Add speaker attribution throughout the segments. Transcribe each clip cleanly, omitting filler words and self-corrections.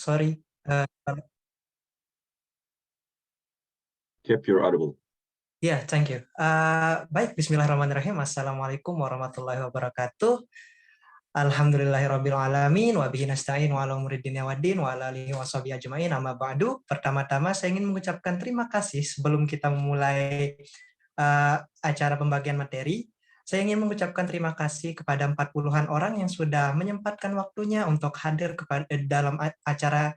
Speaker 1: Sorry.
Speaker 2: Yep, you're audible.
Speaker 1: Ya, thank you. Baik, Bismillahirrahmanirrahim. Assalamualaikum warahmatullahi wabarakatuh. Alhamdulillahirabbil alamin wa bihi nasta'in wa ala umuri dunya waddin wa ala alihi washabihi ajmain. Amma ba'du. Pertama-tama saya ingin mengucapkan terima kasih sebelum kita memulai acara pembagian materi. Saya ingin mengucapkan terima kasih kepada 40-an orang yang sudah menyempatkan waktunya untuk hadir dalam acara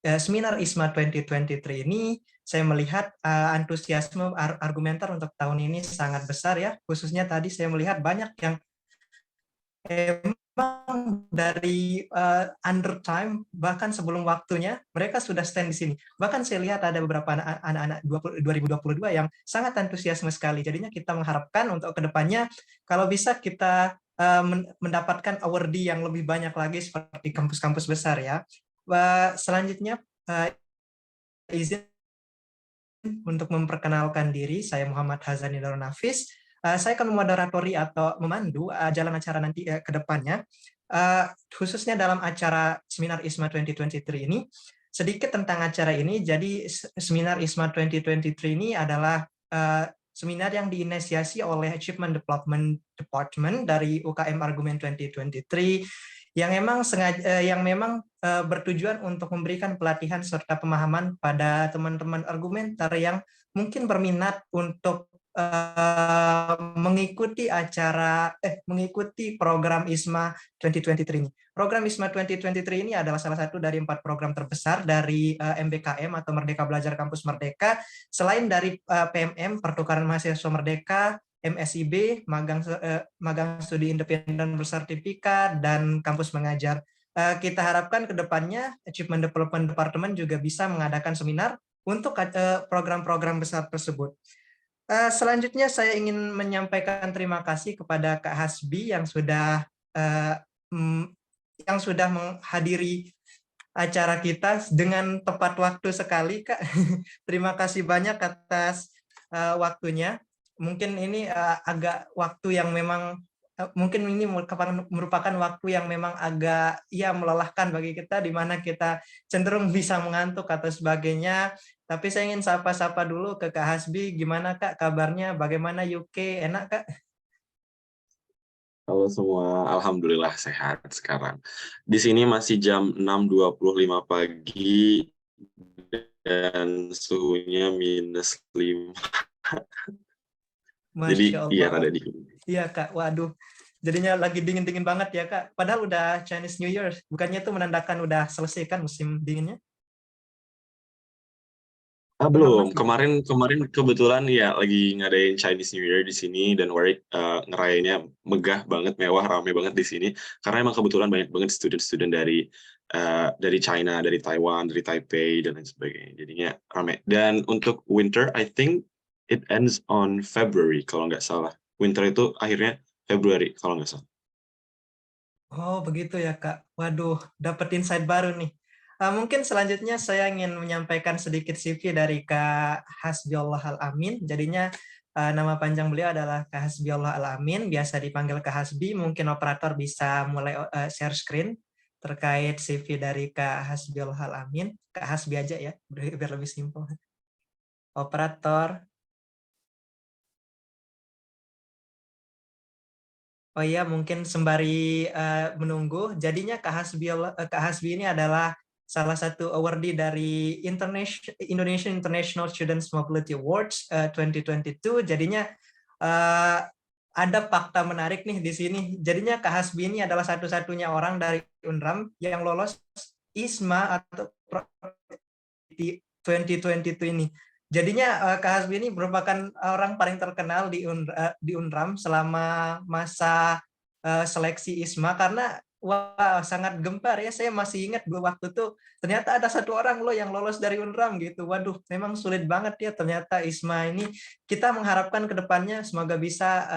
Speaker 1: seminar ISMA 2023 ini. Saya melihat antusiasme argumenter untuk tahun ini sangat besar ya. Khususnya tadi saya melihat banyak yang emang dari under time, bahkan sebelum waktunya, mereka sudah stand di sini. Bahkan saya lihat ada beberapa anak-anak 2022 yang sangat antusiasme sekali. Jadinya kita mengharapkan untuk kedepannya, kalau bisa kita mendapatkan awardee yang lebih banyak lagi seperti kampus-kampus besar ya. Selanjutnya, izin untuk memperkenalkan diri, saya Muhammad Hazani Darul Nafis. Saya akan memoderatori atau memandu jalan acara nanti ke depannya, khususnya dalam acara seminar ISMA 2023 ini. Sedikit tentang acara ini, jadi seminar ISMA 2023 ini adalah seminar yang diinisiasi oleh Achievement Development Department dari UKM Argumen 2023 yang memang bertujuan untuk memberikan pelatihan serta pemahaman pada teman-teman argumenter yang mungkin berminat untuk mengikuti program ISMA 2023 ini. Program ISMA 2023 ini adalah salah satu dari 4 program terbesar dari MBKM atau Merdeka Belajar Kampus Merdeka, selain dari PMM, Pertukaran Mahasiswa Merdeka, MSIB, magang studi independen bersertifikat, dan kampus mengajar. Kita harapkan ke depannya Achievement Development Department juga bisa mengadakan seminar untuk program-program besar tersebut. Selanjutnya saya ingin menyampaikan terima kasih kepada Kak Hasbi yang sudah menghadiri acara kita dengan tepat waktu sekali, Kak. Terima kasih banyak atas waktunya. Mungkin ini agak waktu yang memang mungkin ini merupakan waktu yang memang agak melelahkan bagi kita, di mana kita cenderung bisa mengantuk atau sebagainya. Tapi saya ingin sapa-sapa dulu ke Kak Hasbi. Gimana Kak kabarnya? Bagaimana UK? Enak Kak?
Speaker 2: Halo semua, alhamdulillah sehat sekarang. Di sini masih jam 6.25 pagi dan suhunya -5. Jadi
Speaker 1: Masya
Speaker 2: iya
Speaker 1: Allah.
Speaker 2: rada dingin.
Speaker 1: Iya Kak, waduh. Jadinya lagi dingin-dingin banget ya Kak. Padahal udah Chinese New Year. Bukannya itu menandakan udah selesai kan musim dinginnya?
Speaker 2: Belum. Kemarin kebetulan ya lagi ngadain Chinese New Year di sini dan ngerayainnya megah banget, mewah, ramai banget di sini. Karena emang kebetulan banyak banget student-student dari China, dari Taiwan, dari Taipei dan lain sebagainya. Jadinya ramai. Dan untuk winter, I think it ends on February kalau nggak salah. Winter itu akhirnya Februari kalau nggak salah.
Speaker 1: Oh begitu ya Kak. Waduh, dapat insight baru nih. Mungkin selanjutnya saya ingin menyampaikan sedikit CV dari Kak Hasbiullah Al-Amin. Jadinya nama panjang beliau adalah Kak Hasbiullah Al-Amin, biasa dipanggil Kak Hasbi. Mungkin operator bisa mulai share screen terkait CV dari Kak Hasbiullah Al-Amin. Kak Hasbi aja ya, biar lebih simpel. Operator. Oh iya, mungkin sembari menunggu, jadinya Kak Hasbi ini adalah salah satu awardee dari Indonesian International Students Mobility Awards 2022. Jadinya ada fakta menarik nih di sini. Jadinya Kak Hasbi ini adalah satu-satunya orang dari UNRAM yang lolos ISMA atau 2022 ini. Jadinya Kak Hasbi ini merupakan orang paling terkenal di UNRAM selama masa seleksi ISMA, karena wah sangat gempar ya. Saya masih ingat waktu itu ternyata ada satu orang loh yang lolos dari UNRAM gitu. Waduh, memang sulit banget ya ternyata ISMA ini. Kita mengharapkan ke depannya semoga bisa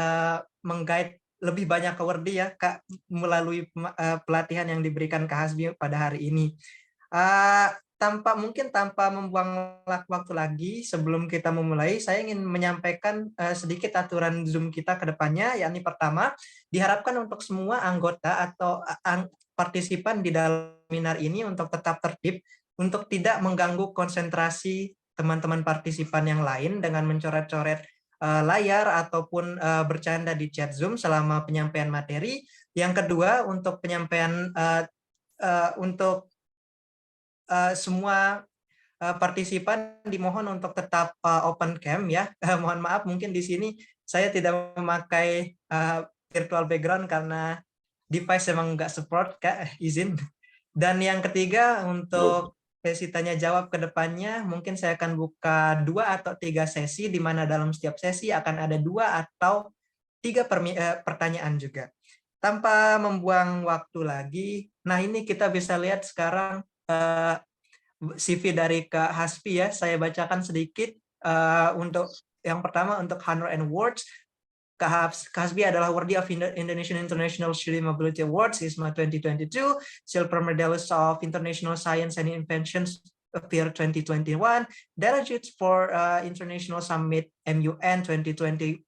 Speaker 1: meng-guide lebih banyak awardee ya Kak melalui pelatihan yang diberikan Kak Hasbi pada hari ini. Tanpa membuang waktu lagi, sebelum kita memulai, saya ingin menyampaikan sedikit aturan Zoom kita ke depannya, yakni pertama, diharapkan untuk semua anggota atau partisipan di dalam seminar ini untuk tetap tertib, untuk tidak mengganggu konsentrasi teman-teman partisipan yang lain dengan mencoret-coret layar ataupun bercanda di chat Zoom selama penyampaian materi. Yang kedua, untuk penyampaian untuk semua partisipan dimohon untuk tetap open cam ya. Mohon maaf mungkin di sini saya tidak memakai virtual background karena device emang nggak support, Kak, izin. Dan yang ketiga, untuk sesi tanya jawab ke depannya, mungkin saya akan buka 2 atau 3 sesi, di mana dalam setiap sesi akan ada 2 atau 3 pertanyaan juga. Tanpa membuang waktu lagi, nah ini kita bisa lihat sekarang CV dari Kak Hasbi ya, saya bacakan sedikit. Untuk yang pertama, untuk honor and awards, Kak Hasbi adalah worthy of Indonesian International Student Mobility Awards ISMA 2022, silver medalist of International Science and Inventions Year 2021, delegates for International Summit MUN 2021.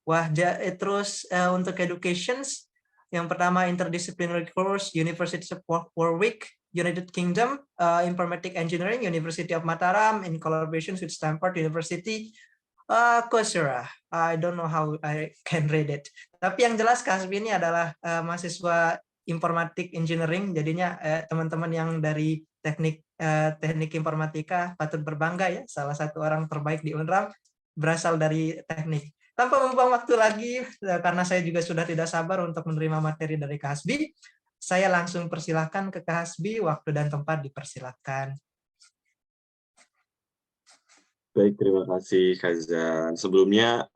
Speaker 1: Wah, terus untuk educations, yang pertama interdisciplinary course, University of Warwick, United Kingdom, Informatic Engineering, University of Mataram, in collaboration with Stanford University, Coursera. I don't know how I can read it. Tapi yang jelas Kak Hasbi ini adalah mahasiswa Informatik Engineering, jadinya teman-teman yang dari teknik informatika patut berbangga ya, salah satu orang terbaik di UNRAM berasal dari teknik. Tanpa membuang waktu lagi, karena saya juga sudah tidak sabar untuk menerima materi dari Kak Hasbi, saya langsung persilahkan ke Kak Hasbi, waktu dan tempat dipersilahkan.
Speaker 2: Baik, terima kasih Kazan. Sebelumnya,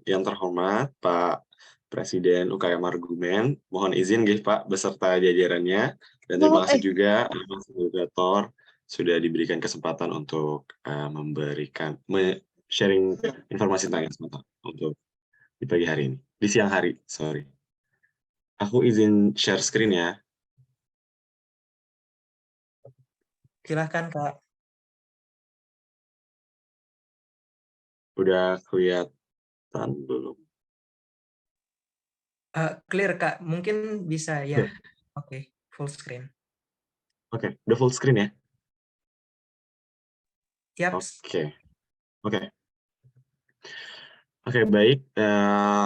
Speaker 2: yang terhormat Pak Presiden UKM Argumen, mohon izin Pak beserta jajarannya, dan terima kasih juga Mas Moderator sudah diberikan kesempatan untuk sharing informasi tentang kesempatan untuk di pagi hari ini, di siang hari, sorry. Aku izin share screen ya.
Speaker 1: Silahkan Kak.
Speaker 2: Udah kelihatan belum?
Speaker 1: Clear Kak, mungkin bisa ya. Oke, full screen.
Speaker 2: Oke, udah full screen ya?
Speaker 1: Yap.
Speaker 2: Oke, baik.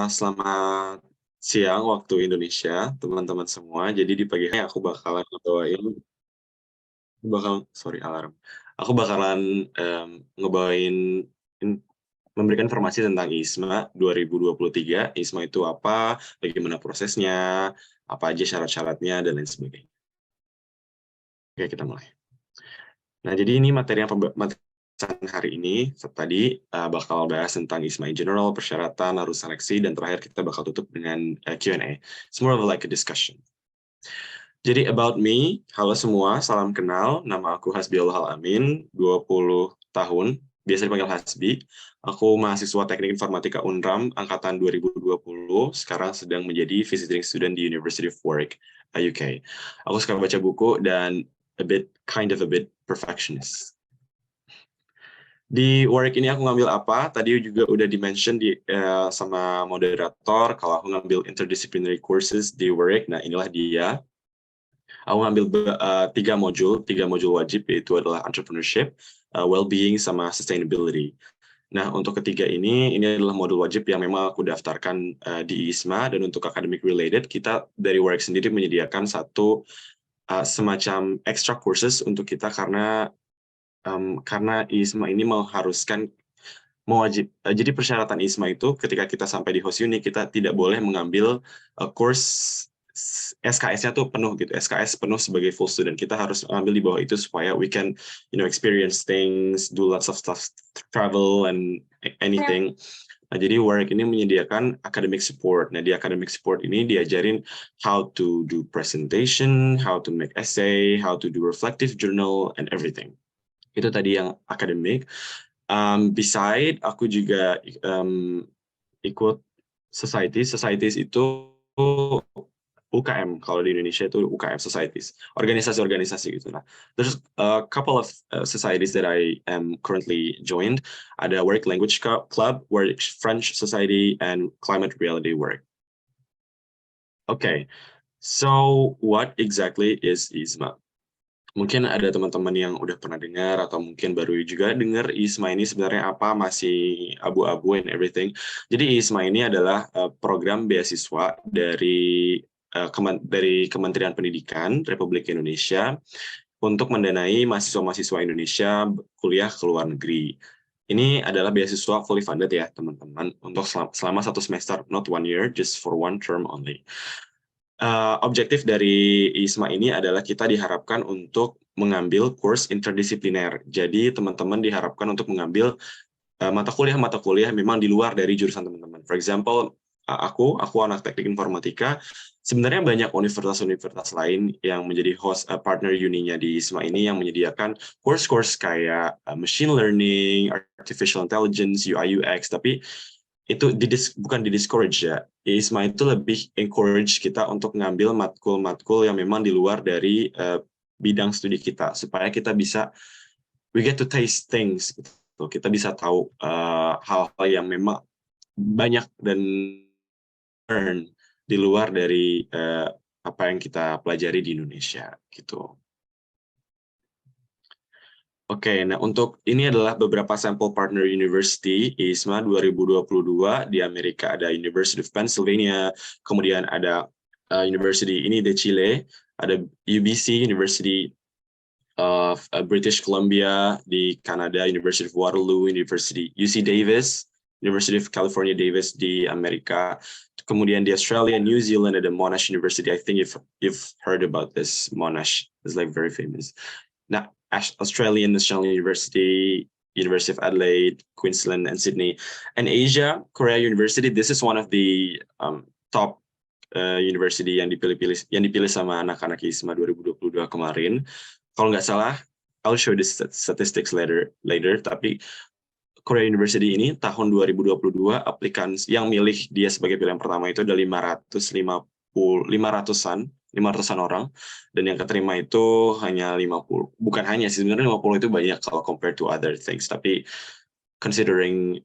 Speaker 2: Selamat siang waktu Indonesia, teman-teman semua. Jadi di pagi hari aku bakalan memberikan informasi tentang ISMA 2023. ISMA itu apa, bagaimana prosesnya, apa aja syarat-syaratnya, dan lain sebagainya. Oke, kita mulai. Nah, jadi ini materi yang hari ini tadi bakal bahas tentang ISMA in general, persyaratan, harus seleksi, dan terakhir kita bakal tutup dengan Q&A. It's more of like a discussion. Jadi about me, halo semua, salam kenal. Nama aku Hasbi Al-Amin, 20 tahun, biasa dipanggil Hasbi. Aku mahasiswa Teknik Informatika UNRAM angkatan 2020, sekarang sedang menjadi visiting student di University of Warwick, UK. Aku suka baca buku dan a bit perfectionist. Di Warwick ini aku ngambil apa? Tadi juga udah di-mention sama moderator kalau aku ngambil interdisciplinary courses di Warwick. Nah, inilah dia. Aku ngambil 3 modul wajib, yaitu adalah entrepreneurship, well-being, sama sustainability. Nah, untuk ketiga ini adalah modul wajib yang memang aku daftarkan di ISMA, dan untuk academic related, kita dari Warwick sendiri menyediakan satu semacam extra courses untuk kita karena ISMA ini mengharuskan jadi persyaratan ISMA itu ketika kita sampai di host unit kita tidak boleh mengambil course SKS-nya tuh penuh gitu, SKS penuh sebagai full student. Kita harus ambil di bawah itu supaya we can experience things, do lots of stuff, travel and anything. Nah, jadi Warwick ini menyediakan academic support. Nah, di academic support ini diajarin how to do presentation, how to make essay, how to do reflective journal, and everything. Itu tadi yang akademik. Beside, aku juga ikut societies itu UKM, kalau di Indonesia itu UKM societies, organisasi-organisasi gitu. Nah, there's a couple of societies that I am currently joined. Ada Warwick Language Club, Warwick French Society, and Climate Reality Warwick. Okay, So, what exactly is ISMA? Mungkin ada teman-teman yang udah pernah dengar atau mungkin baru juga dengar ISMA ini sebenarnya apa, masih abu-abu and everything. Jadi ISMA ini adalah program beasiswa dari dari Kementerian Pendidikan Republik Indonesia untuk mendanai mahasiswa-mahasiswa Indonesia kuliah ke luar negeri. Ini adalah beasiswa fully funded ya teman-teman, untuk selama 1 semester, not 1 year, just for 1 term only. Objektif dari ISMA ini adalah kita diharapkan untuk mengambil course interdisipliner. Jadi teman-teman diharapkan untuk mengambil mata kuliah memang di luar dari jurusan teman-teman. For example, aku anak teknik informatika. Sebenarnya banyak universitas-universitas lain yang menjadi host partner uninya di ISMA ini yang menyediakan course-course kayak machine learning, artificial intelligence, UI UX, tapi itu bukan di-discourage ya. ISMA itu lebih encourage kita untuk ngambil matkul-matkul yang memang di luar dari bidang studi kita, supaya kita bisa, we get to taste things, gitu. Kita bisa tahu hal-hal yang memang banyak dan learn di luar dari apa yang kita pelajari di Indonesia, gitu. Oke, nah untuk ini adalah beberapa sampel partner university ISMA 2022. Di Amerika ada University of Pennsylvania, kemudian ada University ini de Chile, ada UBC, University of British Columbia, di Kanada University of Waterloo, University UC Davis, University of California Davis di Amerika. Kemudian di Australia, New Zealand ada Monash University. I think you've heard about this. Monash is like very famous. Nah, Australian National University, University of Adelaide, Queensland, and Sydney. And Asia, Korea University, this is one of the top university yang dipilih sama anak-anak ISMA 2022 kemarin. Kalau nggak salah, I'll show the statistics later, tapi Korea University ini tahun 2022 aplikan yang milih dia sebagai pilihan pertama itu ada 500-an orang, dan yang keterima itu hanya 50. Bukan hanya sih, sebenarnya 50 itu banyak kalau compared to other things, tapi considering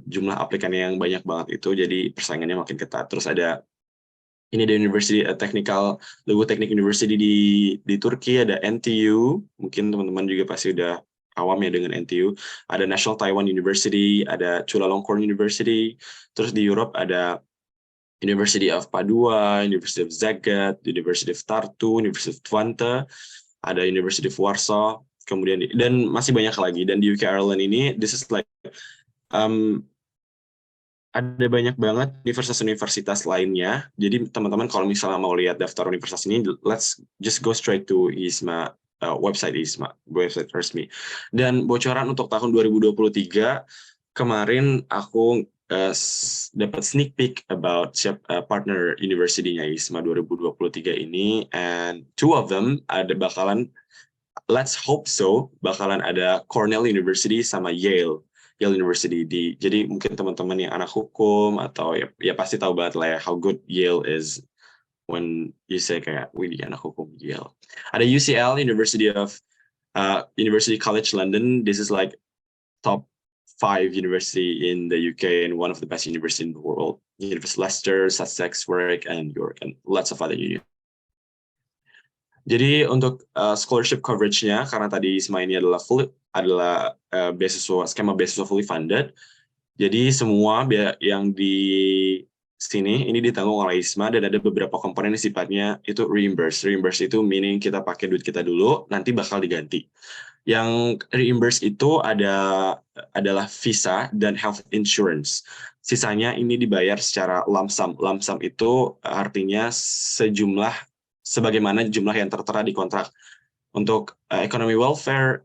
Speaker 2: jumlah aplikan yang banyak banget itu, jadi persaingannya makin ketat. Terus ada ini ada University Lugu Teknik University di Turki, ada NTU, mungkin teman-teman juga pasti udah awam ya dengan NTU. Ada National Taiwan University, ada Chulalongkorn University, terus di Europe ada University of Padua, University of Zagreb, University of Tartu, University of Twente, ada University of Warsaw, kemudian dan masih banyak lagi. Dan di UK Ireland ini, this is like ada banyak banget universitas-universitas lainnya. Jadi teman-teman kalau misalnya mau lihat daftar universitas ini, let's just go straight to ISMA, website ISMA, website resmi. Dan bocoran untuk tahun 2023, kemarin aku dapat sneak peek about partner university-nya ISMA 2023 ini, and 2 of them let's hope so, bakalan ada Cornell University sama Yale University. Jadi mungkin teman-teman yang anak hukum atau ya pasti tahu banget lah ya how good Yale is when you say kayak, wih dia anak hukum Yale. Ada UCL, University College London. This is like top 5 university in the UK and one of the best university in the world. University of Leicester, Sussex, Warwick, and York, and lots of other universities. Jadi untuk scholarship coverage-nya, karena tadi ISMA ini adalah skema beasiswa fully funded, jadi semua yang di sini ini ditanggung oleh ISMA, dan ada beberapa komponen yang sifatnya itu reimburse. Reimburse itu meaning kita pakai duit kita dulu, nanti bakal diganti. Yang reimburse itu adalah visa dan health insurance. Sisanya ini dibayar secara lump sum. Lump sum itu artinya sebagaimana jumlah yang tertera di kontrak. Untuk economy airfare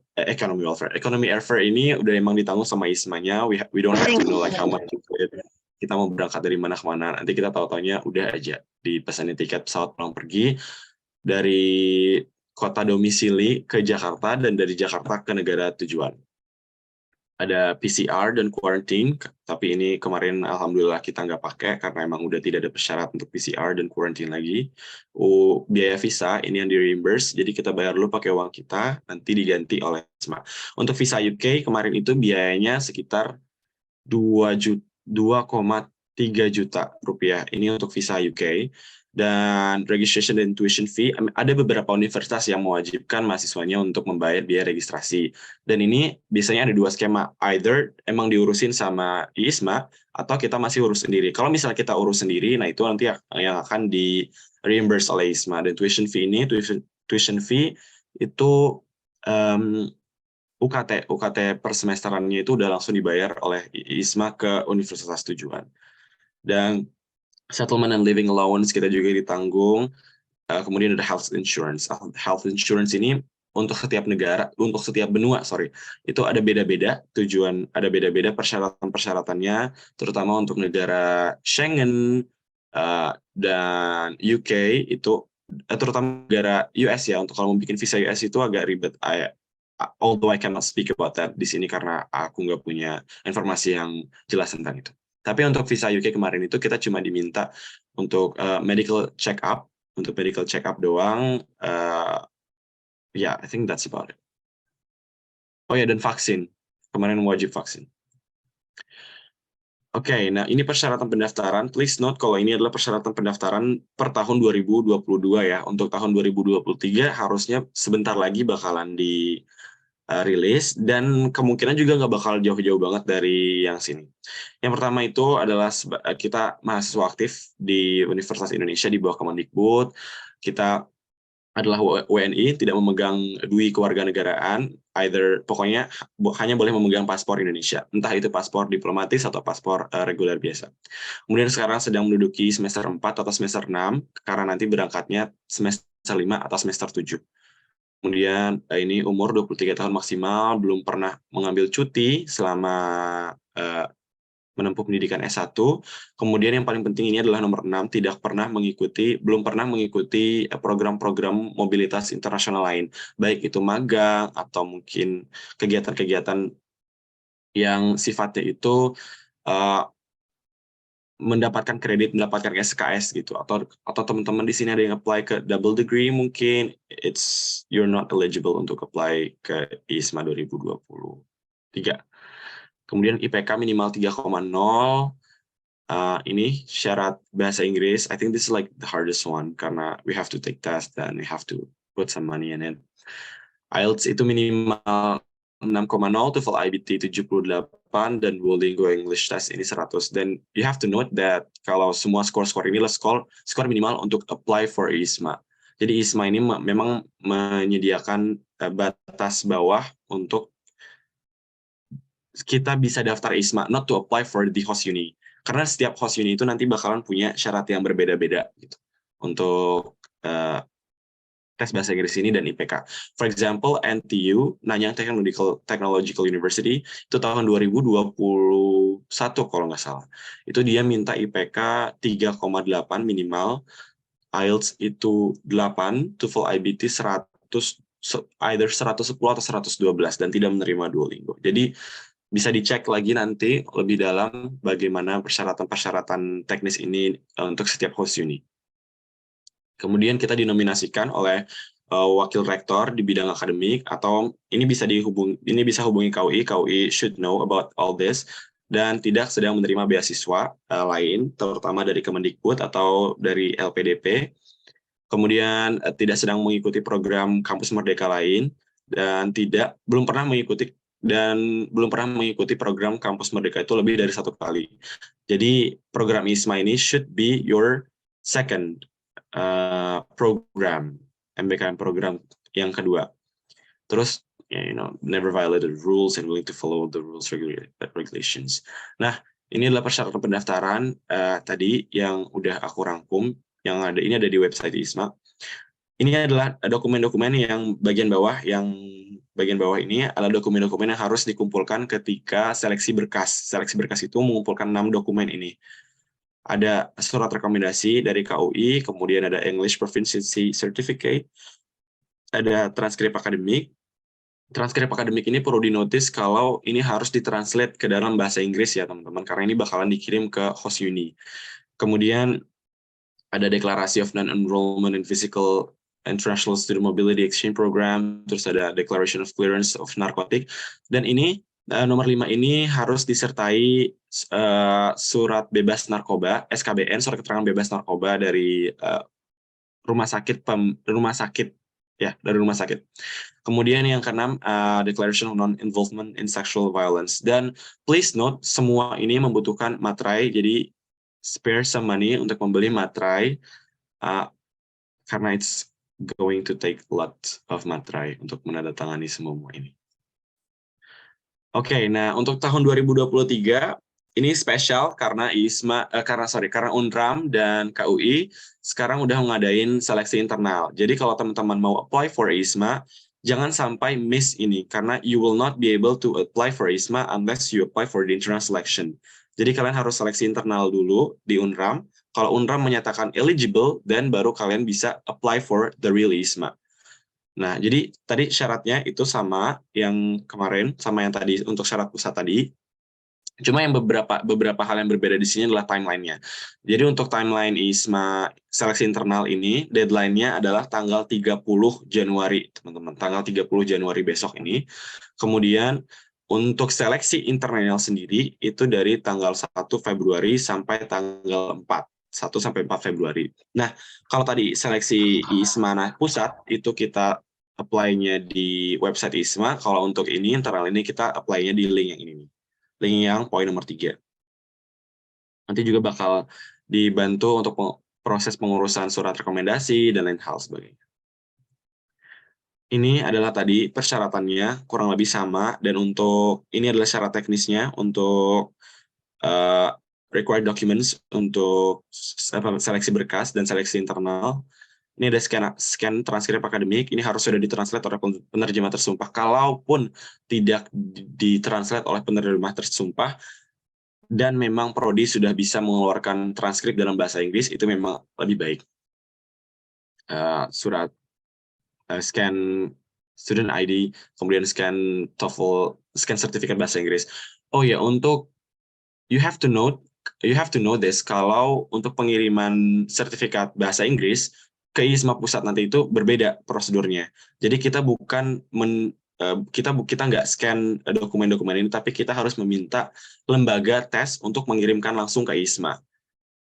Speaker 2: ini udah emang ditanggung sama ISMA-nya. We don't have to know like how much kita mau berangkat dari mana ke mana. Nanti kita tahu-taunya udah aja dipesanin tiket pesawat pulang pergi dari kota domisili ke Jakarta dan dari Jakarta ke negara tujuan. Ada PCR dan quarantine, tapi ini kemarin alhamdulillah kita nggak pakai karena emang udah tidak ada persyarat untuk PCR dan quarantine lagi. Biaya visa ini yang di reimburse, jadi kita bayar dulu pakai uang kita, nanti diganti oleh ISMA. Untuk visa UK kemarin itu biayanya sekitar 2,3 3 juta rupiah. Ini untuk visa UK. Dan registration dan tuition fee, ada beberapa universitas yang mewajibkan mahasiswanya untuk membayar biaya registrasi. Dan ini biasanya ada 2 skema, either emang diurusin sama ISMA, atau kita masih urus sendiri. Kalau misalnya kita urus sendiri, nah itu nanti yang akan di reimburse oleh ISMA. Dan tuition fee ini, tuition fee itu UKT per semesterannya itu udah langsung dibayar oleh ISMA ke universitas tujuan. Dan settlement and living allowance kita juga ditanggung. Kemudian ada health insurance. Health insurance ini untuk setiap negara, untuk setiap benua, itu ada beda-beda tujuan, ada beda-beda persyaratan-persyaratannya, terutama untuk negara Schengen dan UK itu, terutama negara US ya. Untuk kalau mau bikin visa US itu agak ribet. Although I cannot speak about that di sini karena aku nggak punya informasi yang jelas tentang itu. Tapi untuk visa UK kemarin itu kita cuma diminta untuk medical check up, untuk medical check up doang. I think that's about it. Oh ya, dan vaksin. Kemarin wajib vaksin. Oke, nah ini persyaratan pendaftaran. Please note kalau ini adalah persyaratan pendaftaran per tahun 2022 ya. Untuk tahun 2023 harusnya sebentar lagi bakalan di rilis, dan kemungkinan juga nggak bakal jauh-jauh banget dari yang sini. Yang pertama itu adalah kita mahasiswa aktif di Universitas Indonesia di bawah Kemendikbud. Kita adalah WNI, tidak memegang dui kewarganegaraan, pokoknya hanya boleh memegang paspor Indonesia, entah itu paspor diplomatis atau paspor reguler biasa. Kemudian sekarang sedang menduduki semester 4 atau semester 6, karena nanti berangkatnya semester 5 atau semester 7. Kemudian ini umur 23 tahun maksimal, belum pernah mengambil cuti selama menempuh pendidikan S1. Kemudian yang paling penting ini adalah nomor 6, belum pernah mengikuti program-program mobilitas internasional lain, baik itu magang atau mungkin kegiatan-kegiatan yang sifatnya itu mendapatkan kredit, mendapatkan SKS gitu, atau teman-teman di sini ada yang apply ke double degree, mungkin you're not eligible untuk apply ke ISMA 2023. Kemudian IPK minimal 3,0. Ini syarat bahasa Inggris. I think this is like the hardest one karena we have to take test dan we have to put some money in it. IELTS itu minimal 6,0, TOEFL IBT 78, dan Duolingo English Test ini 100. Dan you have to note that kalau semua skor-skor ini adalah skor minimal untuk apply for ISMA. Jadi ISMA ini memang menyediakan batas bawah untuk kita bisa daftar ISMA, not to apply for the host uni. Karena setiap host uni itu nanti bakalan punya syarat yang berbeda-beda gitu untuk tes bahasa Inggris ini dan IPK. For example, NTU, Nanyang Technological University, itu tahun 2021 kalau nggak salah. Itu dia minta IPK 3,8 minimal, IELTS itu 8, TOEFL IBT 100, either 110 atau 112, dan tidak menerima Duolingo. Jadi bisa dicek lagi nanti lebih dalam bagaimana persyaratan-persyaratan teknis ini untuk setiap host uni. Kemudian kita dinominasikan oleh wakil rektor di bidang akademik, atau ini bisa hubungi KUI. KUI should know about all this, dan tidak sedang menerima beasiswa lain, terutama dari Kemendikbud atau dari LPDP. Kemudian tidak sedang mengikuti program Kampus Merdeka lain, dan belum pernah mengikuti program Kampus Merdeka itu lebih dari 1 kali. Jadi program ISMA ini should be your second program, MBKM program yang kedua. Terus, never violated rules and willing to follow the rules regulations. Nah, ini adalah persyaratan pendaftaran tadi yang udah aku rangkum, ini ada di website ISMA. Ini adalah dokumen-dokumen yang bagian bawah ini adalah dokumen-dokumen yang harus dikumpulkan ketika seleksi berkas. Seleksi berkas itu mengumpulkan 6 dokumen ini. Ada surat rekomendasi dari KUI, kemudian ada English Proficiency Certificate, ada transkrip akademik. Transkrip akademik ini perlu dinotis kalau ini harus ditranslate ke dalam bahasa Inggris ya teman-teman, karena ini bakalan dikirim ke host uni. Kemudian ada Declaration of Non-Enrollment in Physical International Student Mobility Exchange Program, terus ada Declaration of Clearance of Narcotic, dan ini Nomor 5 ini harus disertai surat bebas narkoba, SKBN, surat keterangan bebas narkoba dari rumah sakit dari rumah sakit. Kemudian yang keenam, Declaration of Non-Involvement in Sexual Violence. Dan please note, semua ini membutuhkan materai, jadi spare some money untuk membeli materai, karena it's going to take a lot of materai untuk menandatangani semua ini. Oke, nah untuk tahun 2023 ini spesial karena karena UNRAM dan KUI sekarang udah ngadain seleksi internal. Jadi kalau teman-teman mau apply for ISMA, jangan sampai miss ini karena you will not be able to apply for ISMA unless you apply for the internal selection. Jadi kalian harus seleksi internal dulu di UNRAM. Kalau UNRAM menyatakan eligible, dan baru kalian bisa apply for the real ISMA. Nah, jadi tadi syaratnya itu sama yang kemarin, sama yang tadi untuk syarat pusat tadi. Cuma yang beberapa hal yang berbeda di sini adalah timeline-nya. Jadi untuk timeline ISMA seleksi internal ini, deadline-nya adalah tanggal 30 Januari, teman-teman. Tanggal 30 Januari besok ini. Kemudian untuk seleksi internal sendiri, itu dari tanggal 1 Februari sampai tanggal 4. 1 sampai 4 Februari. Nah, kalau tadi seleksi ISMA pusat, itu kita apply-nya di website ISMA. Kalau untuk ini, internal ini kita apply-nya di link yang ini nih. Link yang poin nomor 3. Nanti juga bakal dibantu untuk proses pengurusan surat rekomendasi dan lain hal sebagainya. Ini adalah tadi persyaratannya kurang lebih sama, dan untuk ini adalah syarat teknisnya untuk required documents untuk seleksi berkas dan seleksi internal. Ini ada scan transkrip akademik, ini harus sudah ditranslate oleh penerjemah tersumpah. Kalaupun tidak ditranslate oleh penerjemah tersumpah, dan memang Prodi sudah bisa mengeluarkan transkrip dalam bahasa Inggris, itu memang lebih baik. Surat scan student ID, kemudian scan TOEFL, scan sertifikat bahasa Inggris. Oh ya, untuk you have to know this, kalau untuk pengiriman sertifikat bahasa Inggris ke ISMA pusat nanti itu berbeda prosedurnya. Jadi kita bukan kita nggak scan dokumen-dokumen ini, tapi kita harus meminta lembaga tes untuk mengirimkan langsung ke ISMA,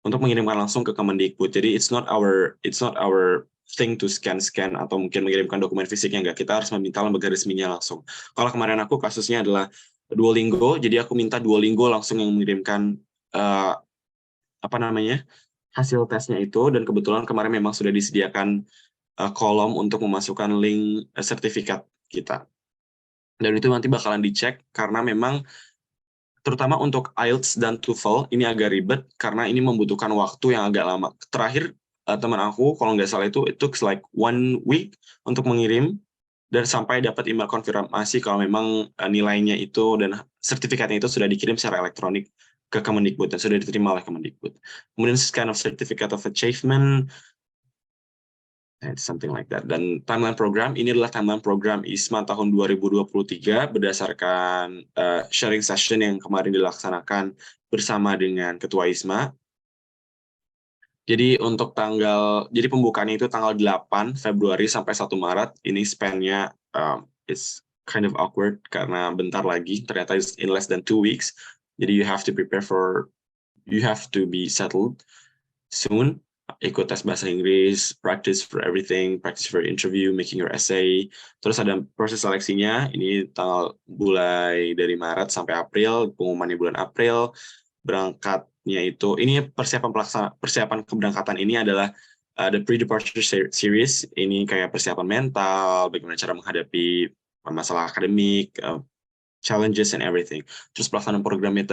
Speaker 2: untuk mengirimkan langsung ke Kemendikbud. Jadi it's not our thing to scan atau mungkin mengirimkan dokumen fisiknya, nggak. Kita harus meminta lembaga resminya langsung. Kalau kemarin aku kasusnya adalah Duolingo, jadi aku minta Duolingo langsung yang mengirimkan hasil tesnya itu, dan kebetulan kemarin memang sudah disediakan kolom untuk memasukkan link sertifikat kita. Dan itu nanti bakalan dicek, karena memang terutama untuk IELTS dan TOEFL ini agak ribet karena ini membutuhkan waktu yang agak lama. Terakhir teman aku kalau nggak salah it took like 1 week untuk mengirim, dan sampai dapat email konfirmasi kalau memang nilainya itu dan sertifikatnya itu sudah dikirim secara elektronik ke Kemendikbud dan sudah diterima oleh Kemendikbud. Kemudian kind of certificate of achievement, something like that. Dan timeline program, ini adalah timeline program ISMA tahun 2023 berdasarkan sharing session yang kemarin dilaksanakan bersama dengan Ketua ISMA. Jadi untuk jadi pembukaannya itu tanggal 8 Februari sampai 1 Maret. Ini span-nya is kind of awkward karena bentar lagi, ternyata in less than 2 weeks. Jadi you have to be settled soon. Ikut tes bahasa Inggris, practice for everything, practice for interview, making your essay. Terus ada proses seleksinya, ini mulai dari Maret sampai April, pengumumannya bulan April. Berangkatnya itu, ini persiapan keberangkatan ini adalah the pre-departure series. Ini kayak persiapan mental, bagaimana cara menghadapi masalah akademik, challenges and everything. Terus pelaksanaan programnya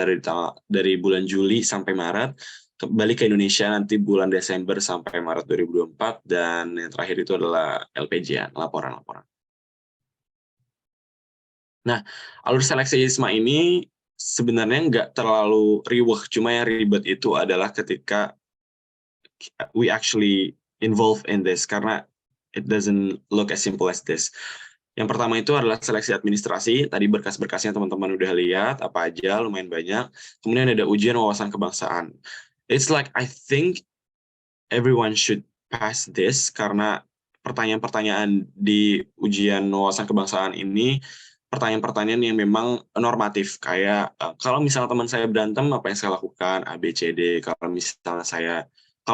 Speaker 2: dari bulan Juli sampai Maret, balik ke Indonesia nanti bulan Desember sampai Maret 2024, dan yang terakhir itu adalah LPJ, laporan-laporan. Nah, alur seleksi ISMA ini sebenarnya nggak terlalu riweh, cuma yang ribet itu adalah ketika we actually involved in this, karena it doesn't look as simple as this. Yang pertama itu adalah seleksi administrasi. Tadi berkas-berkasnya teman-teman udah lihat apa aja, lumayan banyak. Kemudian ada ujian wawasan kebangsaan. It's like I think everyone should pass this, karena pertanyaan-pertanyaan di ujian wawasan kebangsaan ini pertanyaan-pertanyaan yang memang normatif, kayak kalau misalnya teman saya berantem, apa yang saya lakukan, A, B, C, D. Kalau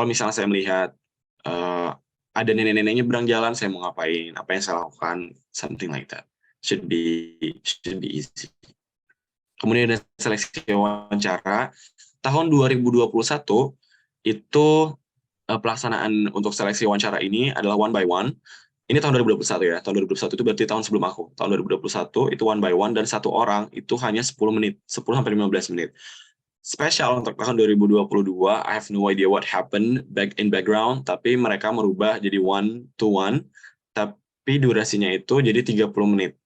Speaker 2: misalnya saya melihat ada nenek-neneknya berang jalan, saya mau ngapain, apa yang saya lakukan, something like that. Should be easy. Kemudian ada seleksi wawancara. Tahun 2021 itu pelaksanaan untuk seleksi wawancara ini adalah one by one. Ini tahun 2021 ya. Tahun 2021 itu berarti tahun sebelum aku. Tahun 2021 itu one by one, dan satu orang itu hanya 10 menit, 10 sampai 15 menit. Spesial untuk tahun 2022, I have no idea what happened back in background, tapi mereka merubah jadi one to one, tapi durasinya itu jadi 30 menit.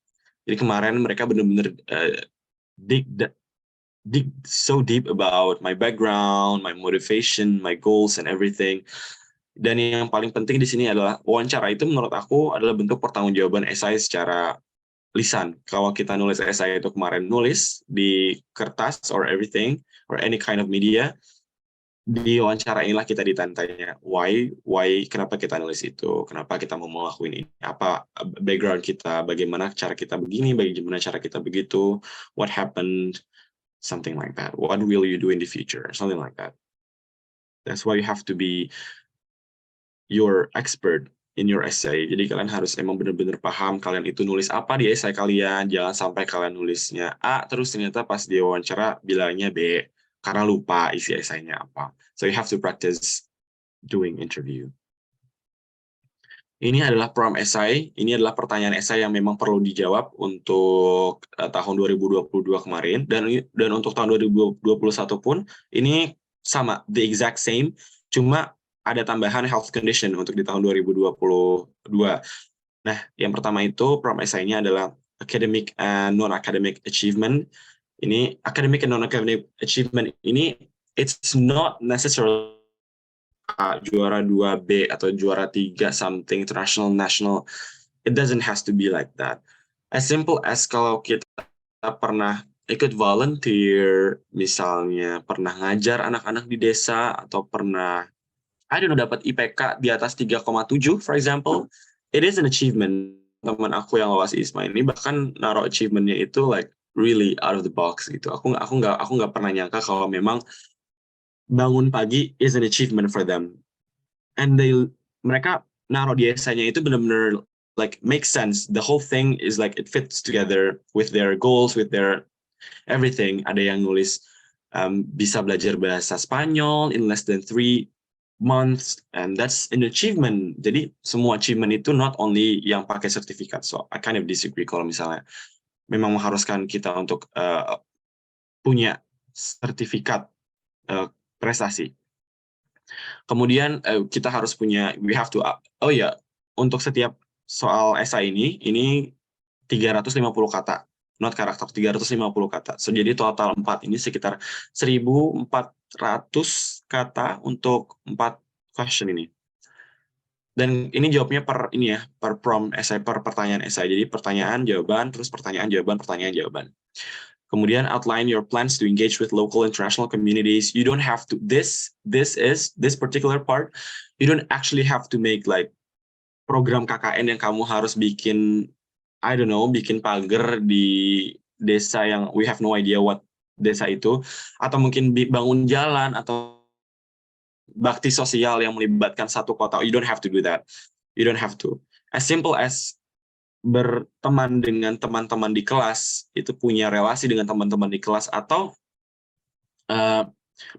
Speaker 2: Jadi kemarin mereka benar-benar dig so deep about my background, my motivation, my goals, and everything. Dan yang paling penting di sini adalah wawancara itu menurut aku adalah bentuk pertanggungjawaban esai secara lisan. Kalau kita nulis esai itu kemarin nulis di kertas or everything or any kind of media, di wawancara inilah kita ditanya why, kenapa kita nulis itu, kenapa kita mau ngelakuin ini, apa background kita, bagaimana cara kita begini, bagaimana cara kita begitu, what happened, something like that. What will you do in the future? Something like that. That's why you have to be your expert in your essay. Jadi kalian harus emang benar-benar paham kalian itu nulis apa di essay kalian. Jangan sampai kalian nulisnya A, terus ternyata pas dia wawancara bilangnya B, karena lupa isi essay-nya apa. So you have to practice doing interview. Ini adalah prompt essay. Ini adalah pertanyaan essay yang memang perlu dijawab untuk tahun 2022 kemarin. Dan untuk tahun 2021 pun, ini sama, the exact same. Cuma ada tambahan health condition untuk di tahun 2022. Nah, yang pertama itu prompt essay-nya adalah academic and non-academic achievement. Ini academic and non-academic achievement ini, it's not necessarily juara 2B atau juara 3 something international, national. It doesn't has to be like that. As simple as kalau kita pernah ikut volunteer, misalnya pernah ngajar anak-anak di desa, atau pernah I don't know, dapat IPK di atas 3,7 for example, it is an achievement. Teman aku yang lolos ISMA ini bahkan naruh achievementnya itu like really out of the box gitu. Aku nggak pernah nyangka kalau memang bangun pagi is an achievement for them. And mereka naruh di esainya itu benar-benar like make sense. The whole thing is like it fits together with their goals, with their everything. Ada yang nulis bisa belajar bahasa Spanyol in less than 3 months, and that's an achievement. Jadi semua achievement itu not only yang pakai sertifikat. So I kind of disagree kalau misalnya memang mengharuskan kita untuk punya sertifikat prestasi. Kemudian kita harus punya, we have to, untuk setiap soal esai ini 350 kata, not karakter, 350 kata. So jadi total 4 ini sekitar 1.400 kata untuk 4 question ini. Dan ini jawabnya per prompt essay, per pertanyaan essay. Jadi pertanyaan, jawaban, terus pertanyaan, jawaban, pertanyaan, jawaban. Kemudian outline your plans to engage with local international communities. You don't have to, this particular part, you don't actually have to make like program KKN yang kamu harus bikin, I don't know, bikin pagar di desa yang we have no idea what desa itu, atau mungkin bangun jalan, atau bakti sosial yang melibatkan satu kota. You don't have to do that. You don't have to. As simple as berteman dengan teman-teman di kelas, itu punya relasi dengan teman-teman di kelas, atau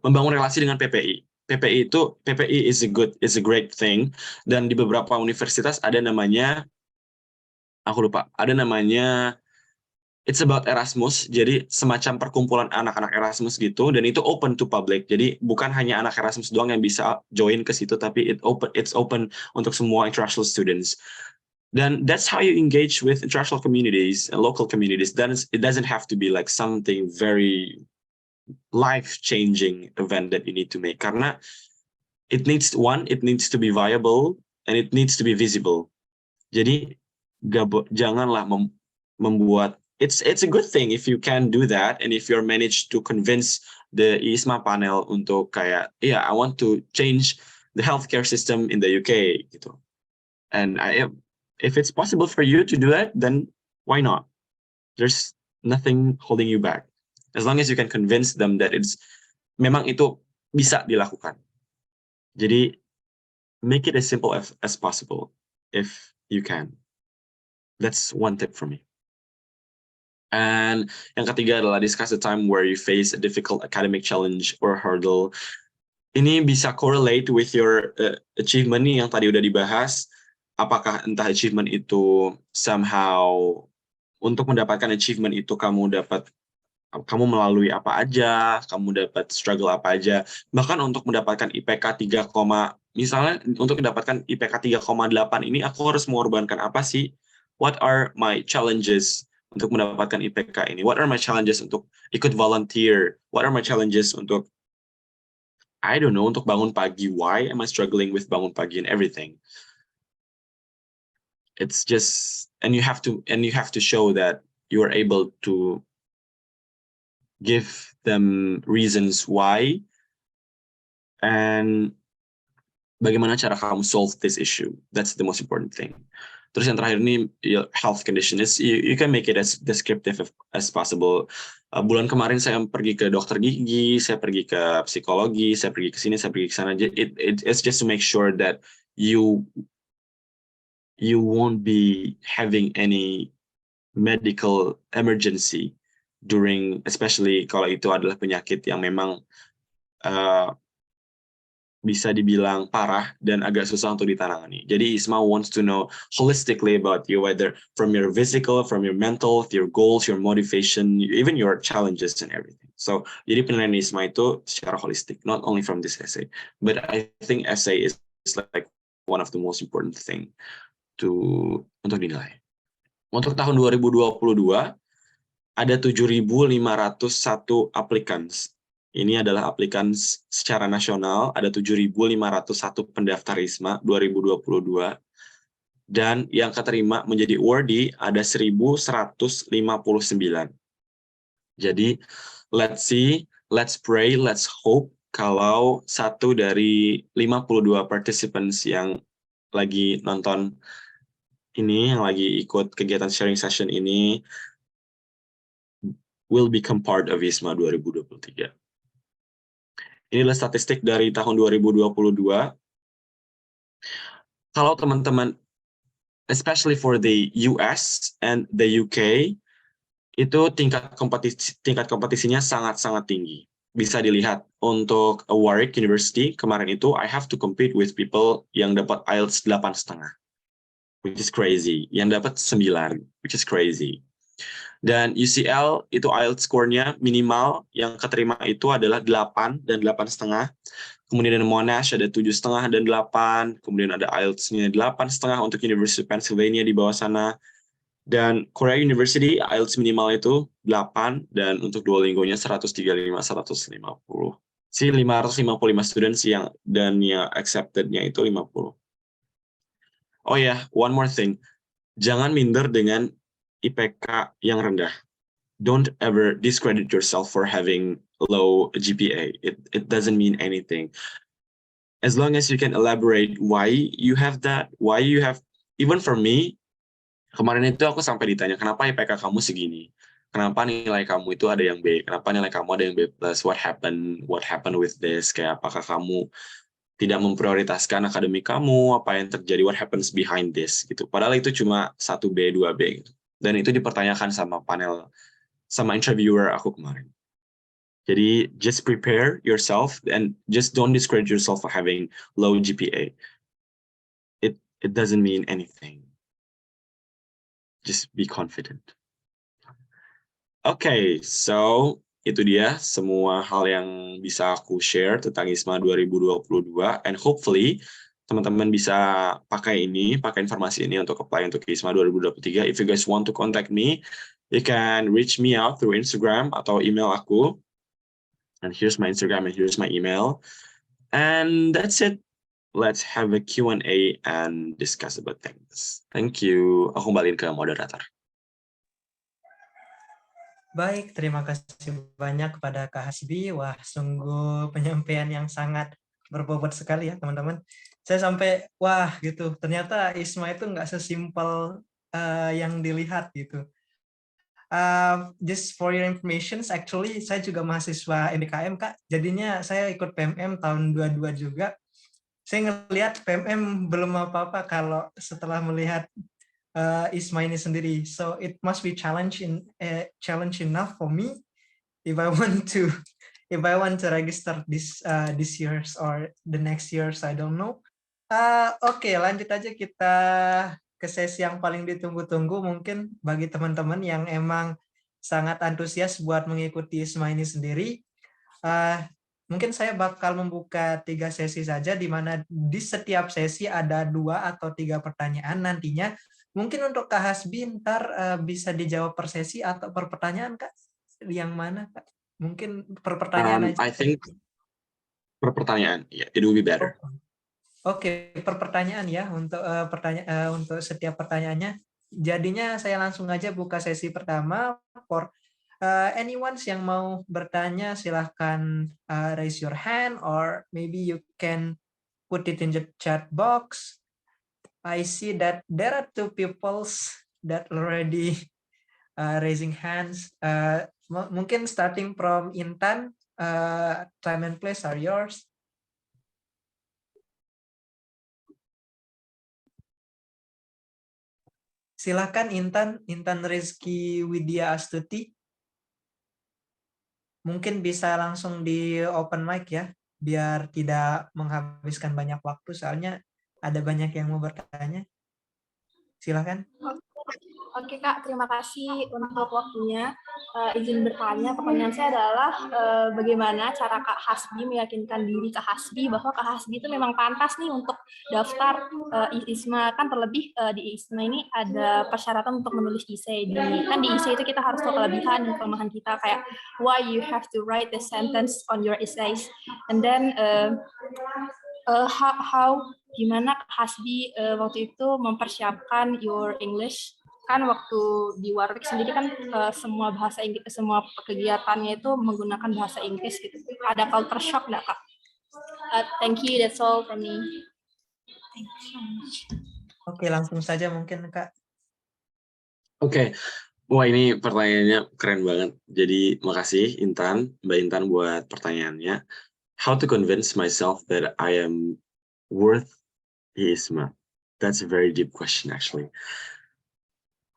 Speaker 2: membangun relasi dengan PPI. PPI is a great thing, dan di beberapa universitas ada namanya, aku lupa, ada namanya it's about Erasmus, jadi semacam perkumpulan anak-anak Erasmus gitu, dan itu open to public. Jadi bukan hanya anak Erasmus doang yang bisa join ke situ, tapi it's open untuk semua international students. Then that's how you engage with international communities and local communities. Then it doesn't have to be like something very life-changing event that you need to make. Karena it needs to be viable, and it needs to be visible. Jadi janganlah membuat, it's a good thing if you can do that, and if you're managed to convince the ISMA panel untuk kayak, I want to change the healthcare system in the UK gitu. And if it's possible for you to do that, then why not? There's nothing holding you back. As long as you can convince them that memang itu bisa dilakukan. Jadi make it as simple as possible if you can. That's one tip from me. And yang ketiga adalah discuss the time where you face a difficult academic challenge or hurdle. Ini bisa correlate with your achievement nih yang tadi udah dibahas. Apakah entah achievement itu somehow untuk mendapatkan achievement itu kamu melalui apa aja, kamu dapat struggle apa aja. Bahkan untuk mendapatkan IPK 3, misalnya untuk mendapatkan IPK 3,8 ini aku harus mengorbankan apa sih? What are my challenges untuk mendapatkan IPK ini? What are my challenges untuk ikut volunteer? What are my challenges untuk I don't know, untuk bangun pagi? Why am I struggling with bangun pagi and everything? It's just, and you have to show that you are able to give them reasons why and bagaimana cara kamu solve this issue. That's the most important thing. Terus yang terakhir ini health condition is you can make it as descriptive as possible. Bulan kemarin saya pergi ke dokter gigi, saya pergi ke psikologi, saya pergi ke sini, saya pergi ke sana. It's just to make sure that you won't be having any medical emergency during, especially kalau itu adalah penyakit yang memang bisa dibilang parah dan agak susah untuk ditangani. Jadi ISMA wants to know holistically about you, whether from your physical, from your mental, your goals, your motivation, even your challenges and everything. So, jadi penilaian ISMA itu secara holistik, not only from this essay, but I think essay is like one of the most important thing untuk dinilai. Untuk tahun 2022 ada 7.501 applicants. Ini adalah aplikan secara nasional, ada 7.501 pendaftar ISMA 2022. Dan yang keterima menjadi awardee ada 1.159. Jadi, let's see, let's pray, let's hope kalau satu dari 52 participants yang lagi nonton ini, yang lagi ikut kegiatan sharing session ini, will become part of ISMA 2023. Inilah statistik dari tahun 2022. Kalau teman-teman, especially for the US and the UK, itu tingkat kompetisinya sangat-sangat tinggi. Bisa dilihat untuk Warwick University, kemarin itu I have to compete with people yang dapat IELTS 8,5, which is crazy. Yang dapat 9, which is crazy. Dan UCL itu IELTS score-nya minimal yang keterima itu adalah 8 dan 8,5. Kemudian Monash ada 7,5 dan 8. Kemudian ada IELTS-nya 8,5 untuk University of Pennsylvania di bawah sana. Dan Korea University IELTS minimal itu 8 dan untuk Duolingo-nya 135, 150. 555 students yang accepted-nya itu 50. Oh ya, one more thing. Jangan minder dengan IPK yang rendah. Don't ever discredit yourself for having low GPA. It doesn't mean anything. As long as you can elaborate why you have that, why you have, even for me, kemarin itu aku sampai ditanya, kenapa IPK kamu segini? Kenapa nilai kamu itu ada yang B? Kenapa nilai kamu ada yang B+? What happened with this? Kayak apakah kamu tidak memprioritaskan akademik kamu? Apa yang terjadi? What happens behind this? Gitu. Padahal itu cuma 1B, 2B. Gitu. Dan itu dipertanyakan sama interviewer aku kemarin. Jadi just prepare yourself and just don't discourage yourself for having low GPA. It doesn't mean anything. Just be confident. Okay, so itu dia semua hal yang bisa aku share tentang ISMA 2022 and hopefully teman-teman bisa pakai informasi ini untuk apply untuk ISMA 2023. If you guys want to contact me, you can reach me out through Instagram atau email aku. And here's my Instagram and here's my email. And that's it. Let's have a Q&A and discuss about things. Thank you. Aku kembaliin ke moderator.
Speaker 1: Baik, terima kasih banyak kepada Kak Hasbi. Wah, sungguh penyampaian yang sangat berbobot sekali ya, teman-teman. Saya sampai, wah gitu, ternyata ISMA itu nggak sesimpel yang dilihat gitu. Just for your information, actually saya juga mahasiswa MBKM Kak. Jadinya saya ikut PMM tahun 22 juga. Saya ngelihat PMM belum apa-apa kalau setelah melihat ISMA ini sendiri. So it must be challenge enough for me if I want to register this year's or the next year's, I don't know. Oke, lanjut aja kita ke sesi yang paling ditunggu-tunggu mungkin bagi teman-teman yang emang sangat antusias buat mengikuti ISMA ini sendiri. Mungkin saya bakal membuka 3 sesi saja, di mana di setiap sesi ada 2 atau 3 pertanyaan nantinya. Mungkin untuk Kak Hasbi ntar bisa dijawab per sesi atau per pertanyaan, Kak? Yang mana, Kak? Mungkin per pertanyaan aja.
Speaker 2: I think per pertanyaan, yeah, it will be better.
Speaker 1: Oke, per pertanyaan ya untuk untuk setiap pertanyaannya. Jadinya saya langsung aja buka sesi pertama. For anyone yang mau bertanya silahkan raise your hand or maybe you can put it in the chat box. I see that there are 2 people that already raising hands. Mungkin starting from Intan, time and place are yours. Silakan Intan Rizky Widya Astuti. Mungkin bisa langsung di open mic ya, biar tidak menghabiskan banyak waktu, soalnya ada banyak yang mau bertanya. Silakan.
Speaker 3: Oke Kak, terima kasih untuk waktunya. Izin bertanya, pertanyaan saya adalah bagaimana cara Kak Hasbi meyakinkan diri Kak Hasbi bahwa Kak Hasbi itu memang pantas nih untuk daftar ISMA, kan terlebih di ISMA ini ada persyaratan untuk menulis essay. Kan di essay itu kita harus tahu kelebihan dan kelemahan kita, kayak why you have to write the sentence on your essays, and then gimana Kak Hasbi waktu itu mempersiapkan your English. Kan waktu di Warwick sendiri kan semua bahasa Inggris, semua kegiatannya itu menggunakan bahasa Inggris gitu. Ada culture shock nggak Kak? Thank you, that's all from me. Thank you so much.
Speaker 1: Oke, langsung saja mungkin Kak.
Speaker 2: Oke. Wah, ini pertanyaannya keren banget. Jadi makasih Mbak Intan buat pertanyaannya. How to convince myself that I am worth the ISMA? That's a very deep question actually.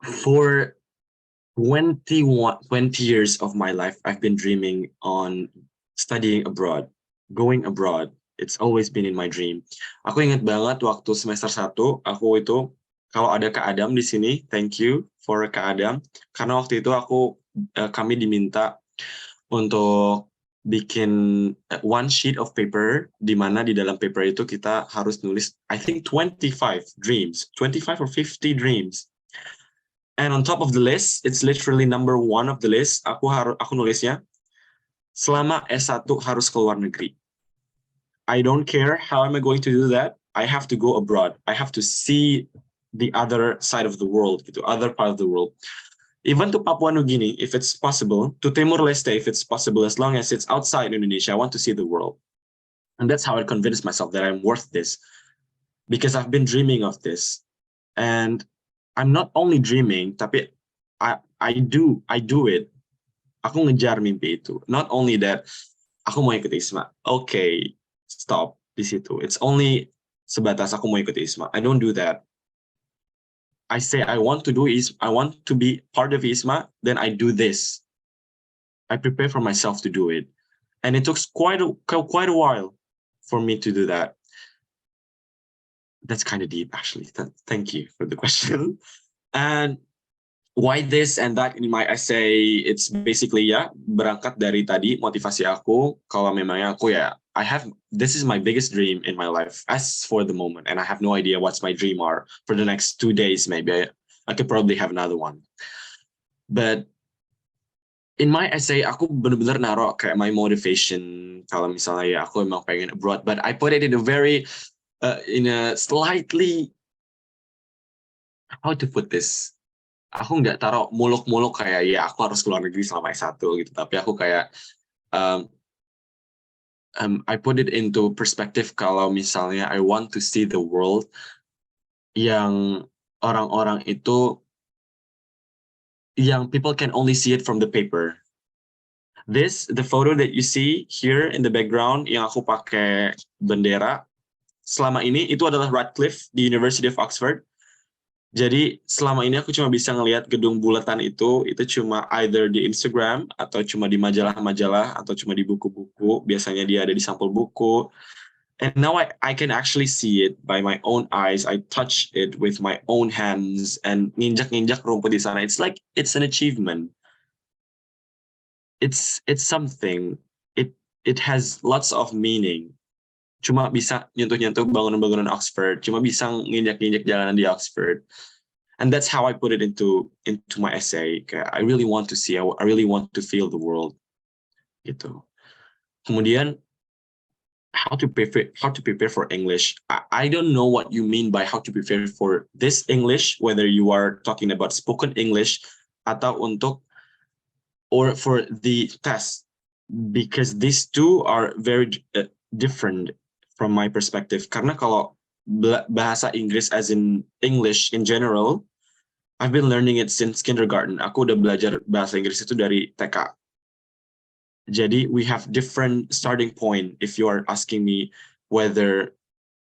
Speaker 2: For 20 years of my life, I've been dreaming on studying abroad, going abroad. It's always been in my dream. Aku ingat banget waktu semester 1, aku itu, kalau ada Kak Adam di sini, thank you for Kak Adam. Karena waktu itu kami diminta untuk bikin one sheet of paper, di mana di dalam paper itu kita harus nulis, I think 25 dreams, 25 or 50 dreams. And on top of the list, it's literally number 1 of the list. Aku nulisnya, selama S1 harus ke luar negeri. I don't care how am I going to do that. I have to go abroad. I have to see the other side of the world, gitu, other part of the world. Even to Papua New Guinea, if it's possible, to Timor-Leste, if it's possible, as long as it's outside Indonesia, I want to see the world. And that's how I convinced myself that I'm worth this, because I've been dreaming of this. And I'm not only dreaming, tapi I do it. Aku ngejar mimpi itu. Not only that, aku mau ikut ISMA. Okay, stop di situ. It's only sebatas aku mau ikut ISMA. I don't do that. I say I want to be part of ISMA, then I do this. I prepare for myself to do it. And it took quite a while for me to do that. That's kind of deep, actually. Thank you for the question. And why this and that in my essay, it's basically berangkat dari tadi motivasi aku. Kalau memangnya aku this is my biggest dream in my life as for the moment, and I have no idea what's my dream are for the next 2 days. Maybe I could probably have another one. But in my essay, aku benar-benar naruh kayak my motivation. Kalau misalnya aku emang pengen abroad, but I put it in a very in a slightly, how to put this, aku nggak taruh muluk-muluk kayak aku harus keluar negeri selama S1 gitu, tapi aku kayak I put it into perspective kalau misalnya I want to see the world yang orang-orang itu yang people can only see it from the paper. The photo that you see here in the background yang aku pakai bendera, selama ini itu adalah Radcliffe di University of Oxford. Jadi selama ini aku cuma bisa ngelihat gedung bulatan itu cuma either di Instagram atau cuma di majalah-majalah atau cuma di buku-buku. Biasanya dia ada di sampul buku. And now I can actually see it by my own eyes. I touch it with my own hands and nginjak-nginjak rumput di sana. It's like it's an achievement. It's something. It has lots of meaning. Cuma bisa nyentuh-nyentuh bangunan-bangunan Oxford, cuma bisa nginjak-nginjak jalanan di Oxford. And that's how I put it into my essay. I really want to see, I really want to feel the world. Gitu. Kemudian how to prepare for English. I don't know what you mean by how to prepare for this English, whether you are talking about spoken English atau or for the test, because these two are very different from my perspective. Karena kalau bahasa Inggris as in English in general, I've been learning it since kindergarten. Aku udah belajar bahasa Inggris itu dari TK. Jadi we have different starting point if you are asking me whether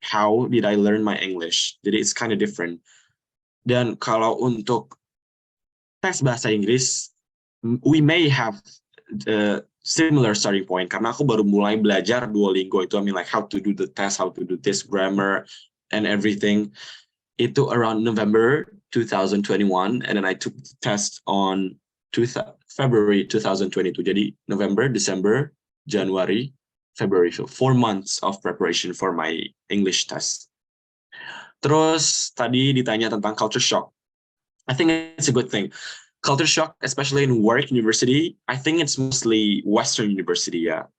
Speaker 2: how did I learn my English. Jadi it's kind of different. Dan kalau untuk tes bahasa Inggris, we may have similar starting point karena aku baru mulai belajar Duolingo itu. I mean like how to do the test, how to do this grammar and everything. Itu around November 2021 and then I took the test on February 2022. Jadi November, December, January, February. So 4 months of preparation for my English test. Terus tadi ditanya tentang culture shock. I think it's a good thing. Culture shock, especially in Warwick University, I think it's mostly Western University ya.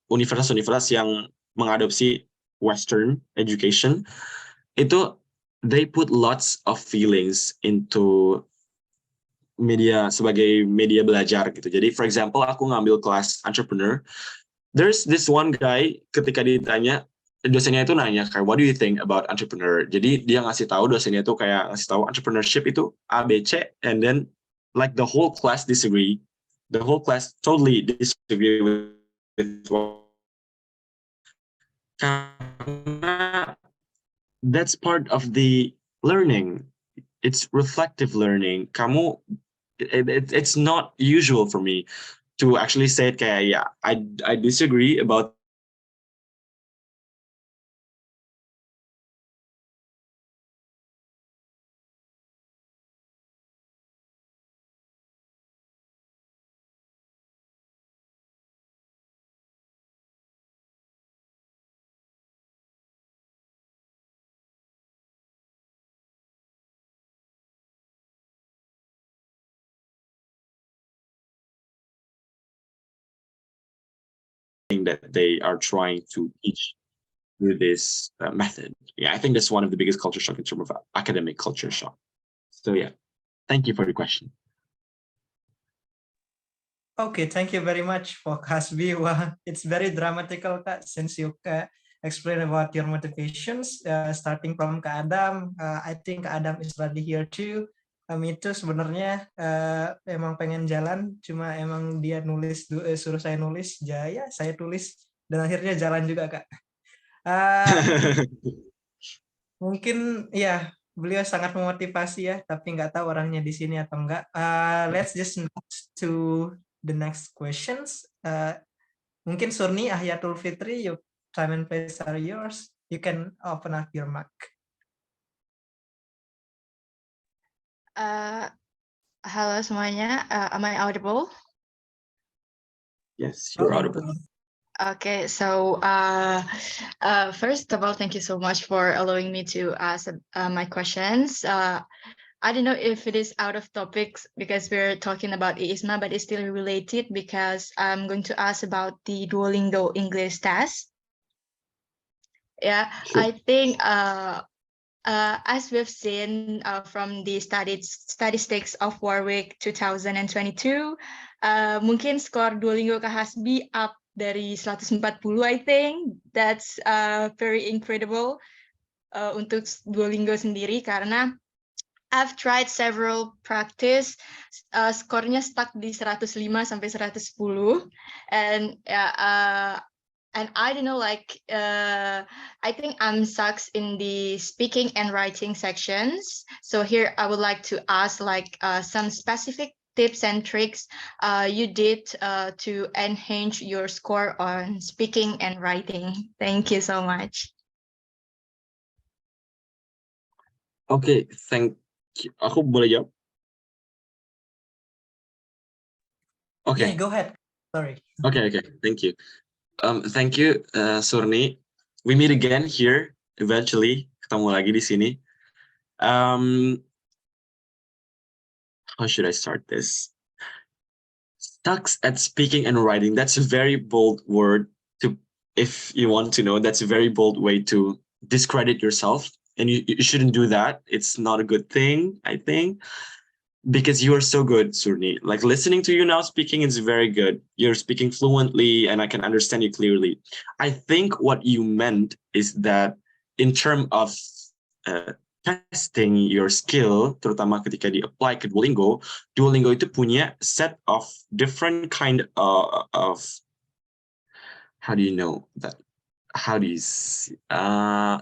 Speaker 2: Universitas-universitas yang mengadopsi Western education, itu they put lots of feelings into media sebagai media belajar gitu. Jadi for example, aku ngambil kelas entrepreneur. There's this one guy ketika ditanya, dosennya itu nanya kayak what do you think about entrepreneur? Jadi dia ngasih tahu, dosennya itu kayak ngasih tahu entrepreneurship itu A, B, C, and then like the whole class disagree. The whole class totally disagree with karena that's part of the learning. It's reflective learning. It's not usual for me to actually say it kayak yeah, I disagree about that they are trying to teach through this method. Yeah, I think that's one of the biggest culture shock in terms of academic culture shock. So yeah, thank you for the question.
Speaker 1: Okay, thank you very much for Hasbi. Well, it's very dramatical, Kak, since you explain about your motivations, starting from Kak Adam. I think Kak Adam is already here too. Itu sebenarnya emang pengen jalan, cuma emang dia nulis, suruh saya nulis, jaya saya tulis, dan akhirnya jalan juga, Kak. Mungkin ya beliau sangat memotivasi ya, tapi nggak tahu orangnya di sini atau enggak. Let's just move to the next questions. Mungkin Surni, Ahyatul Fitri, your time and place are yours. You can open up your mic.
Speaker 4: Halo semuanya, am I audible?
Speaker 2: Yes, you're audible.
Speaker 4: Okay, so first of all, thank you so much for allowing me to ask my questions. I don't know if it is out of topics because we're talking about IISMA, but it's still related because I'm going to ask about the Duolingo English test. Yeah, sure. I think as we've seen from the statistics of Warwick 2022, mungkin skor Duolingo Kak Hasbi up dari 140, I think. That's very incredible untuk Duolingo sendiri, karena I've tried several practice, skornya stuck di 105 sampai 110, and and I don't know, like I think I'm sucks in the speaking and writing sections. So here I would like to ask like some specific tips and tricks you did to enhance your score on speaking and writing. Thank you so much.
Speaker 2: Oke, thank you. Aku boleh jawab? Oke.
Speaker 1: Yeah, go ahead. Sorry.
Speaker 2: Okay, thank you. Thank you, Surni. We meet again here eventually. Ketemu lagi di sini. How should I start this? Sucks at speaking and writing. That's a very bold word to, if you want to know, that's a very bold way to discredit yourself. And you shouldn't do that. It's not a good thing, I think. Because you are so good, Surni. Like listening to you now speaking is very good. You're speaking fluently and I can understand you clearly. I think what you meant is that in terms of testing your skill, terutama ketika di-apply ke Duolingo, Duolingo itu punya set of different kind of how do you know that? How do you see,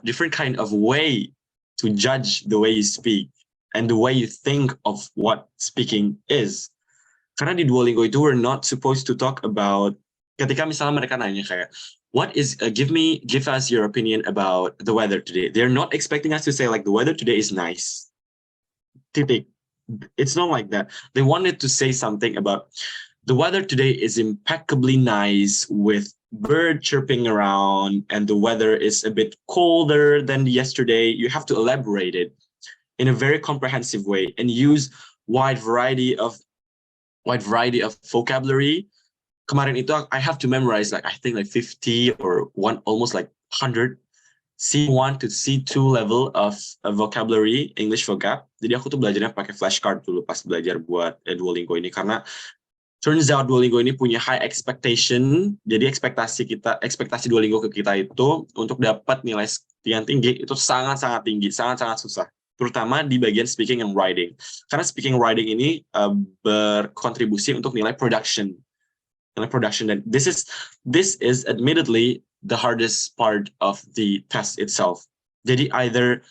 Speaker 2: different kind of way to judge the way you speak and the way you think of what speaking is. Karena di Duolingo itu we're not supposed to talk about, ketika misalnya mereka nanya kayak, what is, give us your opinion about the weather today. They're not expecting us to say like the weather today is nice. Titik. It's not like that. They wanted to say something about the weather today is impeccably nice with bird chirping around and the weather is a bit colder than yesterday. You have to elaborate it in a very comprehensive way and use wide variety of vocabulary. Kemarin itu I have to memorize like I think like 50 or almost like 100 C1 to C2 level of vocabulary, English vocab. Jadi aku tuh belajarnya pakai flashcard dulu pas belajar buat Duolingo ini karena turns out Duolingo ini punya high expectation. Jadi ekspektasi Duolingo ke kita itu untuk dapat nilai yang tinggi itu sangat-sangat tinggi, sangat-sangat susah. Terutama di bagian speaking and writing. Karena speaking and writing ini berkontribusi untuk nilai production. Dan this is admittedly the hardest part of the test itself. Jadi either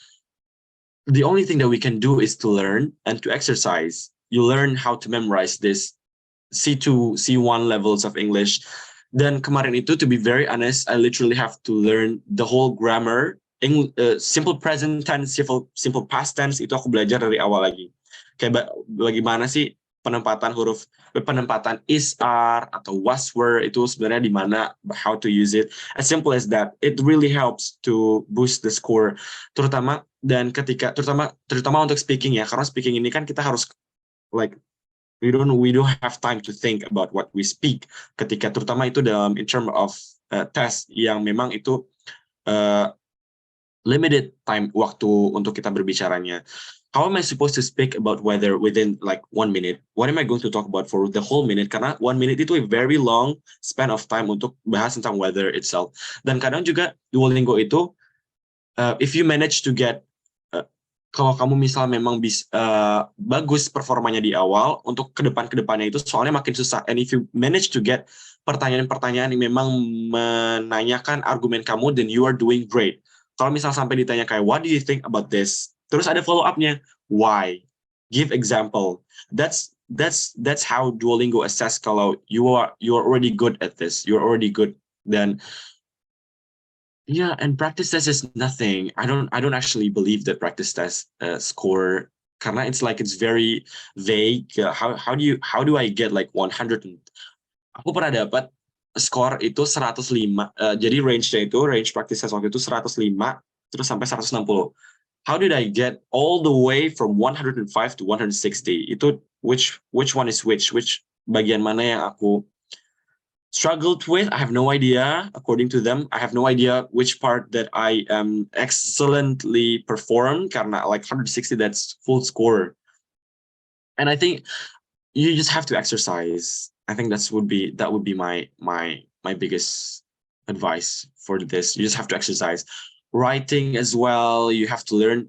Speaker 2: the only thing that we can do is to learn and to exercise. You learn how to memorize this C2, C1 levels of English. Dan kemarin itu, to be very honest, I literally have to learn the whole grammar. Simple present tense, simple past tense itu aku belajar dari awal lagi. Kayak bagaimana sih penempatan is, are, atau was, were itu sebenarnya di mana, how to use it. As simple as that. It really helps to boost the score. Terutama untuk speaking ya, karena speaking ini kan kita harus like we don't have time to think about what we speak ketika terutama itu dalam in term of test yang memang itu limited time waktu untuk kita berbicaranya. How am I supposed to speak about weather within like 1 minute? What am I going to talk about for the whole minute? Karena 1 minute itu a very long span of time untuk bahas tentang weather itself. Dan kadang juga Duolingo itu, if you manage to get, kalau kamu misal memang bagus performanya di awal, untuk kedepannya itu soalnya makin susah. And if you manage to get pertanyaan-pertanyaan yang memang menanyakan argumen kamu, then you are doing great. Kalau misal sampai ditanya kayak, what do you think about this? Terus ada follow up-nya, why? Give example. That's how Duolingo assess kalau you're already good at this. You're already good. Then yeah, and practice test is nothing. I don't actually believe that practice test score karena it's very vague. How do I get like 100? Aku pernah dapat skor itu 105. Jadi range practice test waktu itu 105 terus sampai 160. How did I get all the way from 105 to 160? Itu which one is which bagian mana yang aku struggled with? I have no idea. According to them, I have no idea which part that I excellently performed. Karena like 160, that's full score. And I think you just have to exercise. I think that would be my biggest advice for this. You just have to exercise. writing as well. You have to learn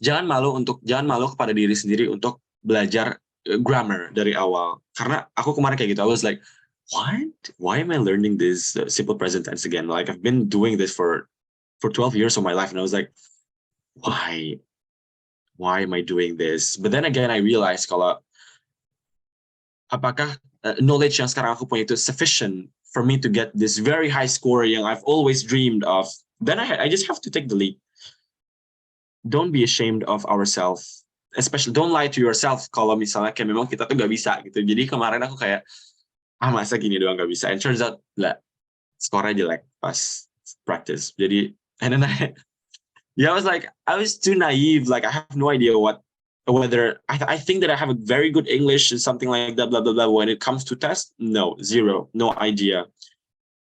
Speaker 2: jangan malu kepada diri sendiri untuk belajar grammar dari awal. Karena aku kemarin kayak gitu, I was like, what? Why am I learning this simple present tense again? Like I've been doing this for 12 years of my life, and I was like, why am I doing this? But then again, I realized kalau apakah knowledge yang sekarang aku punya itu sufficient for me to get this very high score yang I've always dreamed of. Then I just have to take the leap. Don't be ashamed of ourselves. Especially don't lie to yourself kalau misalnya kayak memang kita tuh gak bisa gitu. Jadi kemarin aku kayak, masa gini doang gak bisa. And turns out, lah, skornya jelek pas practice. Jadi, and then I was too naive. Like I have no idea whether I think that I have a very good English and something like that, blah, blah, blah. When it comes to test, no, zero, no idea.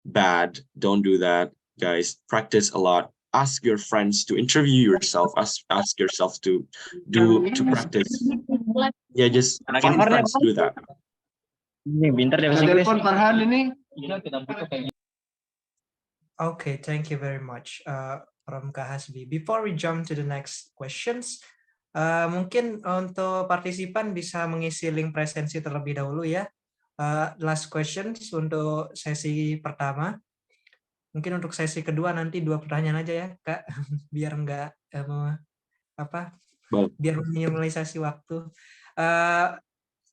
Speaker 2: Bad. Don't do that, guys. Practice a lot. Ask your friends to interview yourself. Ask yourself to practice. Yeah, just find friends to do that.
Speaker 5: Ini pintar dia bahasa Inggris. Telepon Farhan ini.
Speaker 1: Okay, thank you very much, from Kak Hasbi. Before we jump to the next questions, mungkin untuk partisipan bisa mengisi link presensi terlebih dahulu ya. Last questions untuk sesi pertama. Mungkin untuk sesi kedua nanti 2 pertanyaan aja ya, Kak, biar nggak biar minimalisasi waktu.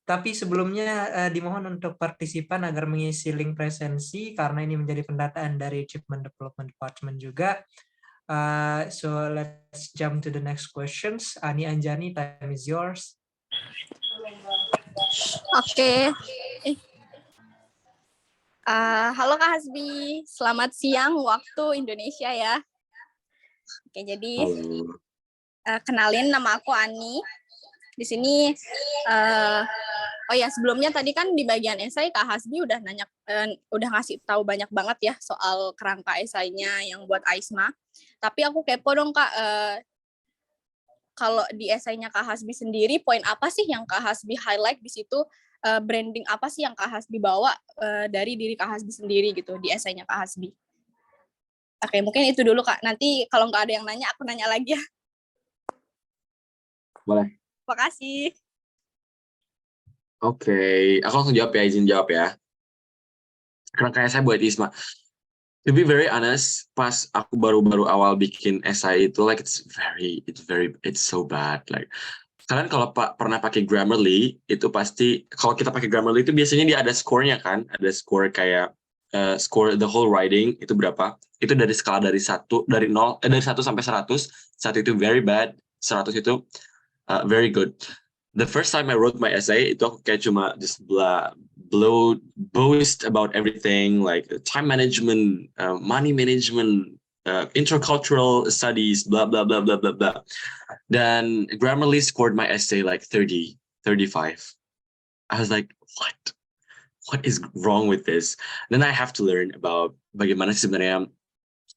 Speaker 1: Tapi sebelumnya dimohon untuk partisipan agar mengisi link presensi karena ini menjadi pendataan dari Achievement Development Department juga. So let's jump to the next questions. Ani Anjani, time is yours.
Speaker 6: Oke. Halo Kak Hasbi, selamat siang waktu Indonesia ya. Oke, jadi kenalin, nama aku Ani. Di sini, oh ya sebelumnya tadi kan di bagian esai Kak Hasbi udah ngasih tahu banyak banget ya soal kerangka esainya yang buat AISMA. Tapi aku kepo dong Kak, kalau di esainya Kak Hasbi sendiri, poin apa sih yang Kak Hasbi highlight di situ? Branding apa sih yang Kak Hasbi bawa dari diri Kak Hasbi sendiri gitu di esainya Kak Hasbi? Oke, mungkin itu dulu Kak. Nanti kalau nggak ada yang nanya, aku nanya lagi ya.
Speaker 2: Boleh.
Speaker 6: Terima kasih.
Speaker 2: Oke, aku langsung jawab ya, izin jawab ya. Kerangka esai buat ISMA. To be very honest, pas aku baru-baru awal bikin esai itu, like it's so bad. Like kalian kalau pernah pakai Grammarly, itu pasti kalau kita pakai Grammarly itu biasanya dia ada score-nya kan, ada score kayak score the whole writing itu berapa? Itu dari skala dari 1 sampai 100. 1 itu very bad, 100 itu very good. The first time I wrote my essay, itu aku kayak cuma just boast about everything, like time management, money management, intercultural studies, blah, blah, blah, blah, blah, blah. Then Grammarly scored my essay like 30, 35. I was like, what is wrong with this? Then I have to learn about bagaimana sebenarnya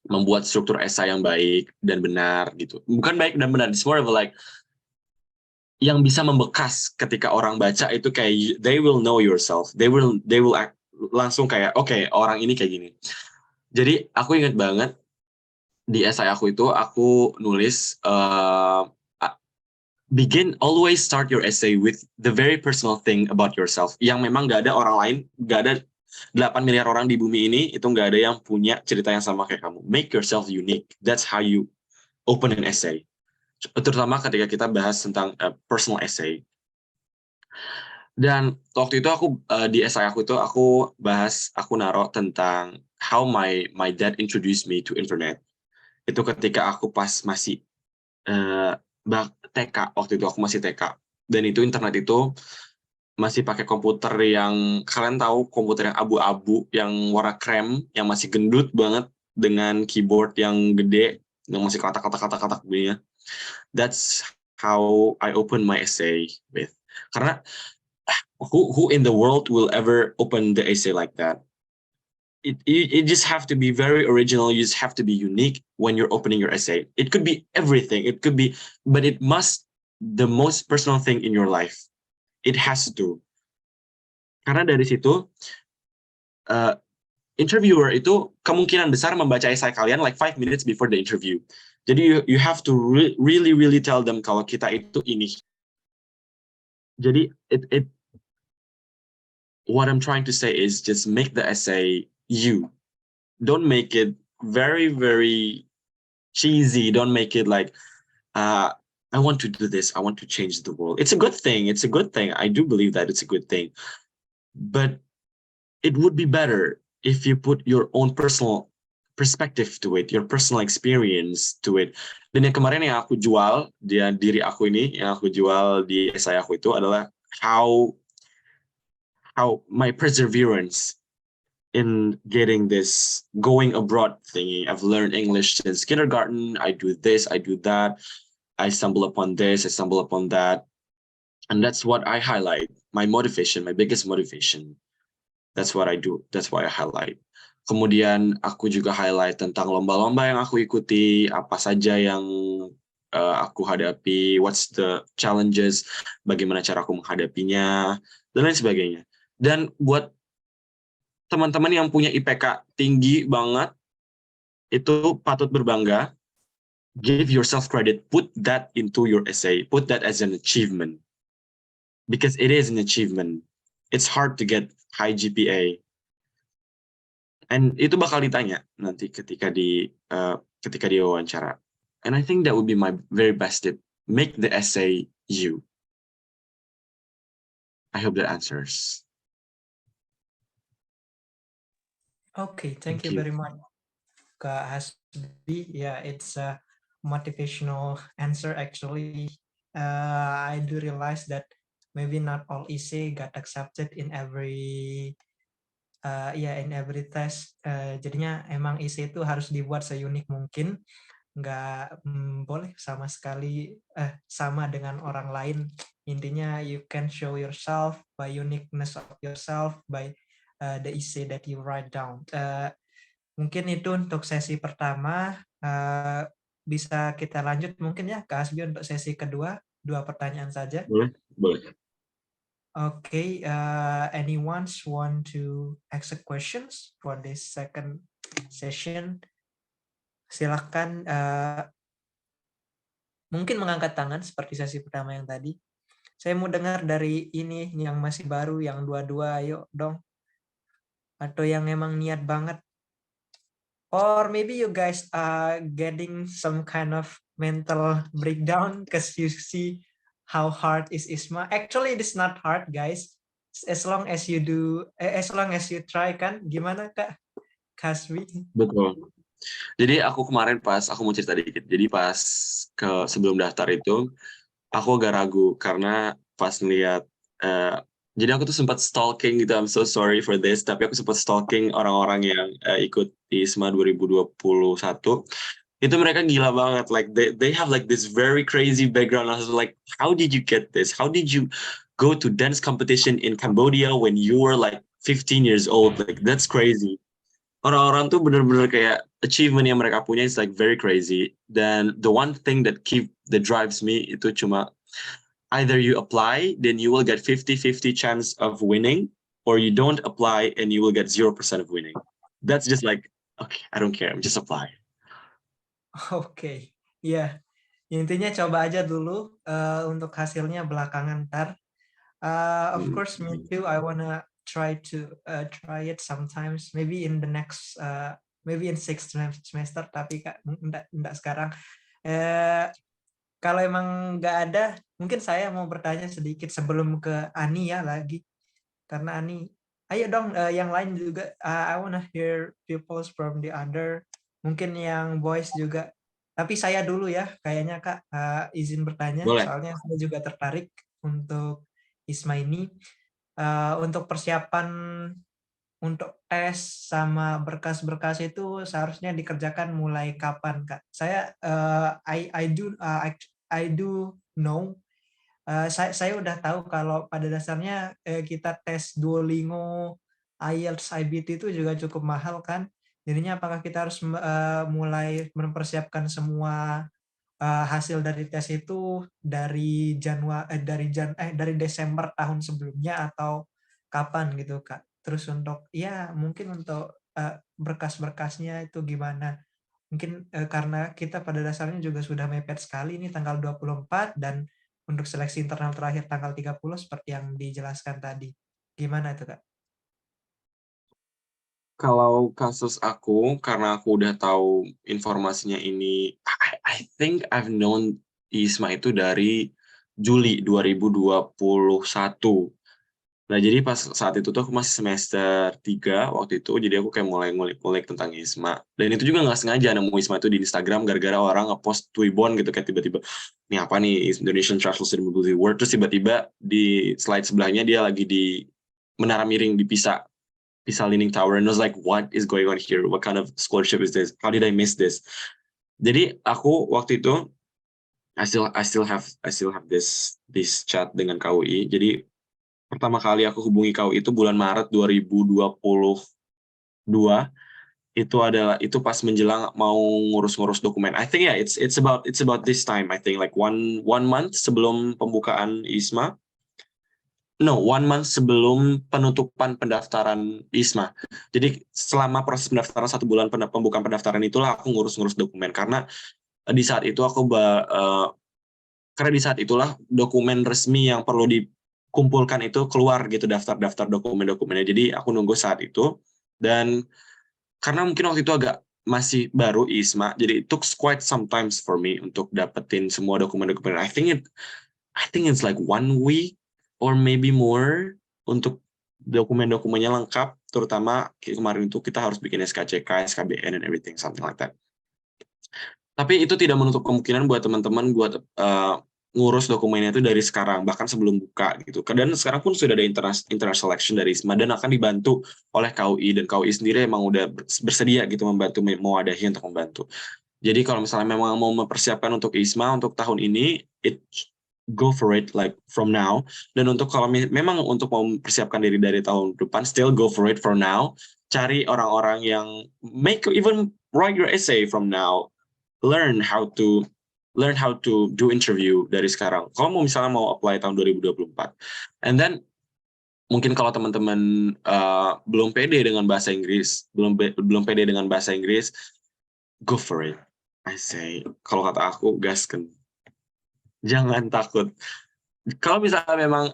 Speaker 2: membuat struktur esai yang baik dan benar gitu. Bukan baik dan benar, it's more of like yang bisa membekas ketika orang baca itu kayak they will know yourself. They will langsung kayak okay, orang ini kayak gini. Jadi aku ingat banget di esai aku itu aku nulis always start your essay with the very personal thing about yourself yang memang gak ada orang lain, gak ada 8 miliar orang di bumi ini itu gak ada yang punya cerita yang sama kayak kamu. Make yourself unique. That's how you open an essay. Terutama ketika kita bahas tentang personal essay. Dan waktu itu aku di essay aku itu aku naruh tentang how my dad introduced me to internet. Itu ketika aku pas masih TK, waktu itu aku masih TK. Dan itu internet itu masih pakai komputer yang, kalian tahu komputer yang abu-abu, yang warna krem, yang masih gendut banget, dengan keyboard yang gede, yang masih katak-katak begini. That's how I open my essay with. Karena, who in the world will ever open the essay like that? It just have to be very original. You just have to be unique when you're opening your essay. It could be everything. It could be, but it must the most personal thing in your life. It has to. Karena dari situ, interviewer itu kemungkinan besar membaca esai kalian like 5 minutes before the interview. Jadi you have to really tell them kalau kita itu ini. Jadi what I'm trying to say is just make the essay you. Don't make it very cheesy. Don't make it like I want to do this. I want to change the world. It's a good thing. It's a good thing. I do believe that it's a good thing. But it would be better if you put your own personal perspective to it, your personal experience to it. Dan yang kemarin yang aku jual, diri aku ini, yang aku jual di esai aku itu adalah how my perseverance in getting this going abroad thingy. I've learned English since kindergarten. I do this, I do that. I stumble upon this, I stumble upon that. And that's what I highlight. My motivation, my biggest motivation. That's what I do. That's why I highlight. Kemudian aku juga highlight tentang lomba-lomba yang aku ikuti, apa saja yang aku hadapi, what's the challenges, bagaimana cara aku menghadapinya, dan lain sebagainya. Dan buat teman-teman yang punya IPK tinggi banget, itu patut berbangga. Give yourself credit. Put that into your essay. Put that as an achievement. Because it is an achievement. It's hard to get high GPA. And itu bakal ditanya nanti ketika di wawancara. And I think that would be my very best tip. Make the essay you. I hope that answers.
Speaker 1: Okay, thank you very much, Kak Hasbi. Yeah, it's a motivational answer actually. I do realize that maybe not all essay got accepted in every test. Jadinya emang essay itu harus dibuat seunik mungkin, nggak boleh sama sekali sama dengan orang lain. Intinya you can show yourself by uniqueness of yourself by the essay that you write down. Mungkin itu untuk sesi pertama. Bisa kita lanjut mungkin ya Kak Hasbi untuk sesi kedua, 2 pertanyaan saja.
Speaker 2: Boleh.
Speaker 1: Okay, anyone want to ask questions for this second session? Silakan mungkin mengangkat tangan seperti sesi pertama yang tadi. Saya mau dengar dari ini yang masih baru, yang dua-dua, ayo dong. Atau yang emang niat banget. Or maybe you guys are getting some kind of mental breakdown because you see how hard is ISMA. Actually, it is not hard, guys. As long as you try, kan? Gimana Kak Hasbi?
Speaker 2: Betul. Jadi aku kemarin aku mau cerita dikit. Jadi pas sebelum daftar itu, aku agak ragu karena pas ngeliat jadi aku tuh sempat stalking gitu, I'm so sorry for this, tapi aku sempat stalking orang-orang yang ikut di ISMA 2021. Itu mereka gila banget, like they have like this very crazy background. I was like, how did you get this? How did you go to dance competition in Cambodia when you were like 15 years old? Like that's crazy. Orang-orang tuh bener-bener kayak achievement yang mereka punya is like very crazy. Dan the one thing that drives me itu cuma either you apply, then you will get 50-50 chance of winning, or you don't apply and you will get 0% of winning. That's just like, okay, I don't care, just apply.
Speaker 1: Okay, ya. Intinya coba aja dulu, untuk hasilnya belakangan ntar. Of course, me too. I wanna try it sometimes. Maybe in the next, maybe in 6th semester. Tapi enggak sekarang. Kalau emang nggak ada, mungkin saya mau bertanya sedikit sebelum ke Ani ya lagi. Karena Ani, ayo dong yang lain juga. I wanna hear people from the other. Mungkin yang boys juga. Tapi saya dulu ya, kayaknya Kak izin bertanya.
Speaker 2: Boleh.
Speaker 1: Soalnya saya juga tertarik untuk ISMA ini. Untuk persiapan untuk tes sama berkas-berkas itu seharusnya dikerjakan mulai kapan, Kak? Saya I do know. Saya udah tahu kalau pada dasarnya kita tes Duolingo, IELTS, IBT itu juga cukup mahal kan. Jadinya apakah kita harus mulai mempersiapkan semua hasil dari tes itu dari Desember tahun sebelumnya atau kapan gitu Kak? Terus untuk mungkin untuk berkas-berkasnya itu gimana? Mungkin karena kita pada dasarnya juga sudah mepet sekali ini tanggal 24 dan untuk seleksi internal terakhir tanggal 30 seperti yang dijelaskan tadi. Gimana itu, Kak?
Speaker 2: Kalau kasus aku, karena aku udah tahu informasinya ini, I think I've known ISMA itu dari Juli 2021. Nah, jadi pas saat itu tuh aku masih semester 3 waktu itu, jadi aku kayak mulai ngulik-ngulik tentang ISMA. Dan itu juga nggak sengaja nemu ISMA itu di Instagram, gara-gara orang nge-post Twibbon gitu, kayak tiba-tiba, ini apa nih, Indonesian Travel Sustainability Award, terus tiba-tiba di slide sebelahnya dia lagi di Menara Miring di Pisa Leaning Tower, and I was like, what is going on here? What kind of scholarship is this? How did I miss this? Jadi aku waktu itu I still have this chat dengan KUI. Jadi pertama kali aku hubungi KUI itu bulan Maret 2022. Itu pas menjelang mau ngurus-ngurus dokumen. I think it's about this time. I think like one month sebelum pembukaan ISMA. No, 1 month sebelum penutupan pendaftaran ISMA. Jadi selama proses pendaftaran 1 bulan pembukaan pendaftaran itulah aku ngurus-ngurus dokumen, karena di saat itu karena di saat itulah dokumen resmi yang perlu dikumpulkan itu keluar gitu, daftar dokumen-dokumennya. Jadi aku nunggu saat itu, dan karena mungkin waktu itu agak masih baru ISMA, jadi it took quite some times for me untuk dapetin semua dokumen-dokumen. I think it's like 1 week or maybe more untuk dokumen-dokumennya lengkap, terutama kemarin itu kita harus bikin SKCK, SKBN, and everything, something like that. Tapi itu tidak menutup kemungkinan buat teman-teman buat ngurus dokumennya itu dari sekarang, bahkan sebelum buka gitu. Dan sekarang pun sudah ada international selection dari ISMA dan akan dibantu oleh KUI, dan KUI sendiri emang udah bersedia gitu membantu, mewadahi untuk membantu. Jadi kalau misalnya memang mau mempersiapkan untuk ISMA untuk tahun ini, go for it like from now. Dan untuk kalau memang untuk mau mempersiapkan diri dari tahun depan, still go for it for now. Cari orang-orang yang even write your essay from now. Learn how to do interview dari sekarang. Kalau misalnya mau apply tahun 2024. And then mungkin kalau teman-teman belum pede dengan bahasa Inggris, belum pede dengan bahasa Inggris, go for it. I say, kalau kata aku, gaskan. Jangan takut. Kalau misalnya memang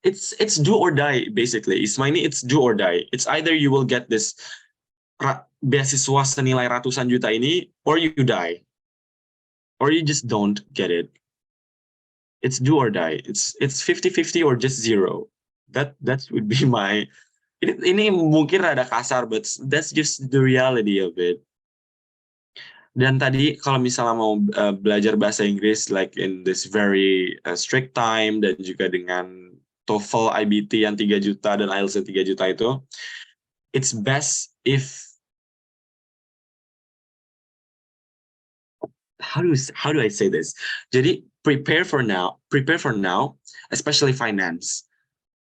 Speaker 2: it's do or die basically. ISMA ini it's do or die. It's either you will get this beasiswa senilai ratusan juta ini, or you die, or you just don't get it. It's do or die. It's 50-50 or just zero. That would be my. Ini mungkin rada kasar, but that's just the reality of it. Dan tadi kalau misalnya mau belajar bahasa Inggris like in this very strict time, dan juga dengan TOEFL IBT yang 3 juta dan IELTS 3 juta itu, it's best if how do I say this? Jadi prepare for now, especially finance.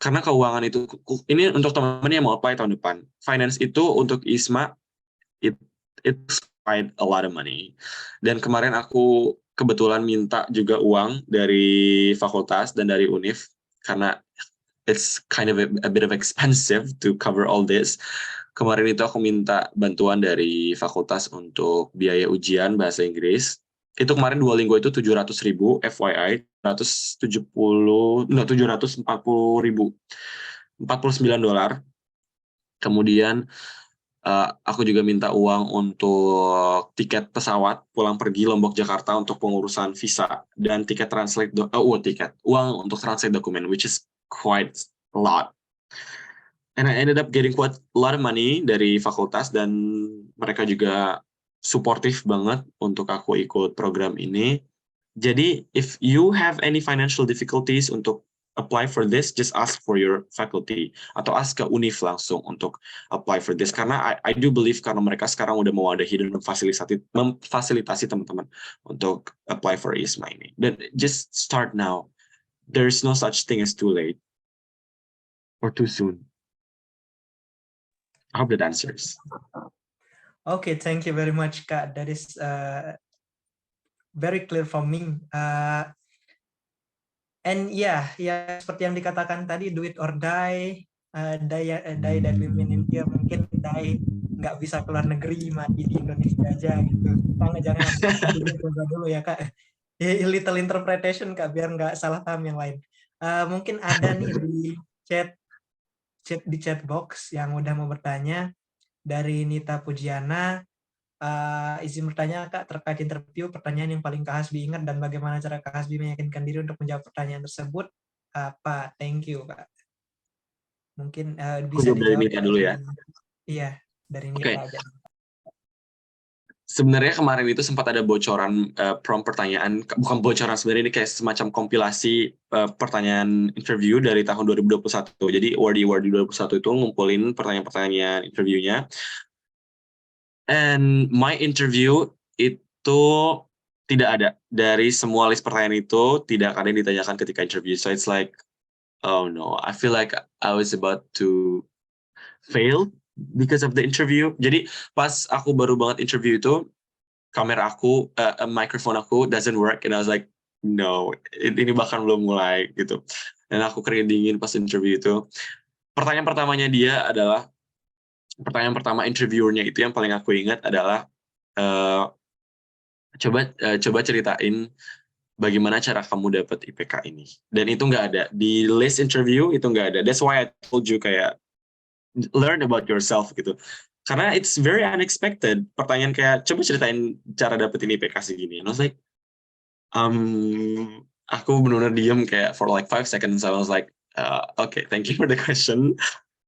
Speaker 2: Karena keuangan itu, ini untuk teman-teman yang mau apply tahun depan. Finance itu untuk ISMA it's quite a lot of money. Dan kemarin aku kebetulan minta juga uang dari fakultas dan dari UNIF, karena it's kind of a bit of expensive to cover all this. Kemarin itu aku minta bantuan dari fakultas untuk biaya ujian bahasa Inggris. Itu kemarin Duolingo itu 700.000 FYI, 740.000, $49. Kemudian aku juga minta uang untuk tiket pesawat pulang pergi Lombok Jakarta untuk pengurusan visa, dan tiket translate uang untuk translate dokumen, which is quite a lot. And I ended up getting quite a lot of money dari fakultas, dan mereka juga supportive banget untuk aku ikut program ini. Jadi if you have any financial difficulties untuk apply for this, just ask for your faculty atau ask ke UNIF langsung untuk apply for this, karena I do believe karena mereka sekarang udah mewadahi dan memfasilitasi teman-teman untuk apply for ISMA ini. Dan just start now. There is no such thing as too late or too soon. I hope that answers.
Speaker 1: Okay, thank you very much, Kak. That is very clear for me. And seperti yang dikatakan tadi, do it or die. Die that we mean in here, mungkin die nggak bisa keluar negeri, mati di Indonesia aja gitu. Jangan dulu ya Kak. Little interpretation Kak, biar nggak salah paham yang lain. Mungkin ada nih di chat box yang udah mau bertanya dari Nita Pujiana. Izin bertanya Kak terkait interview, pertanyaan yang paling Kak Hasbi ingat dan bagaimana cara Kak Hasbi meyakinkan diri untuk menjawab pertanyaan tersebut? Apa? Thank you Kak. Mungkin bisa
Speaker 2: Aku dari
Speaker 1: dijawab
Speaker 2: Nita dulu ya.
Speaker 1: Iya, dari Nita aja.
Speaker 2: Sebenarnya kemarin itu sempat ada bocoran prompt pertanyaan, bukan bocoran sebenarnya, ini kayak semacam kompilasi pertanyaan interview dari tahun 2021. Jadi Wardy 2021 itu ngumpulin pertanyaan-pertanyaan interviewnya. And my interview itu tidak ada. Dari semua list pertanyaan itu, tidak ada yang ditanyakan ketika interview. So it's like, oh no, I feel like I was about to fail because of the interview. Jadi pas aku baru banget interview itu, kamera aku, microphone aku doesn't work, and I was like, no, ini bahkan belum mulai gitu. Dan aku keringet dingin pas interview itu. Pertanyaan pertama interviewernya itu yang paling aku ingat adalah, coba ceritain bagaimana cara kamu dapat IPK ini. Dan itu nggak ada di list interview, itu nggak ada. That's why I told you kayak learn about yourself gitu. Karena it's very unexpected. Pertanyaan kayak, coba ceritain cara dapetin IPK segini. And I was like, aku benar-benar diem kayak for like 5 seconds. I was like, okay, thank you for the question.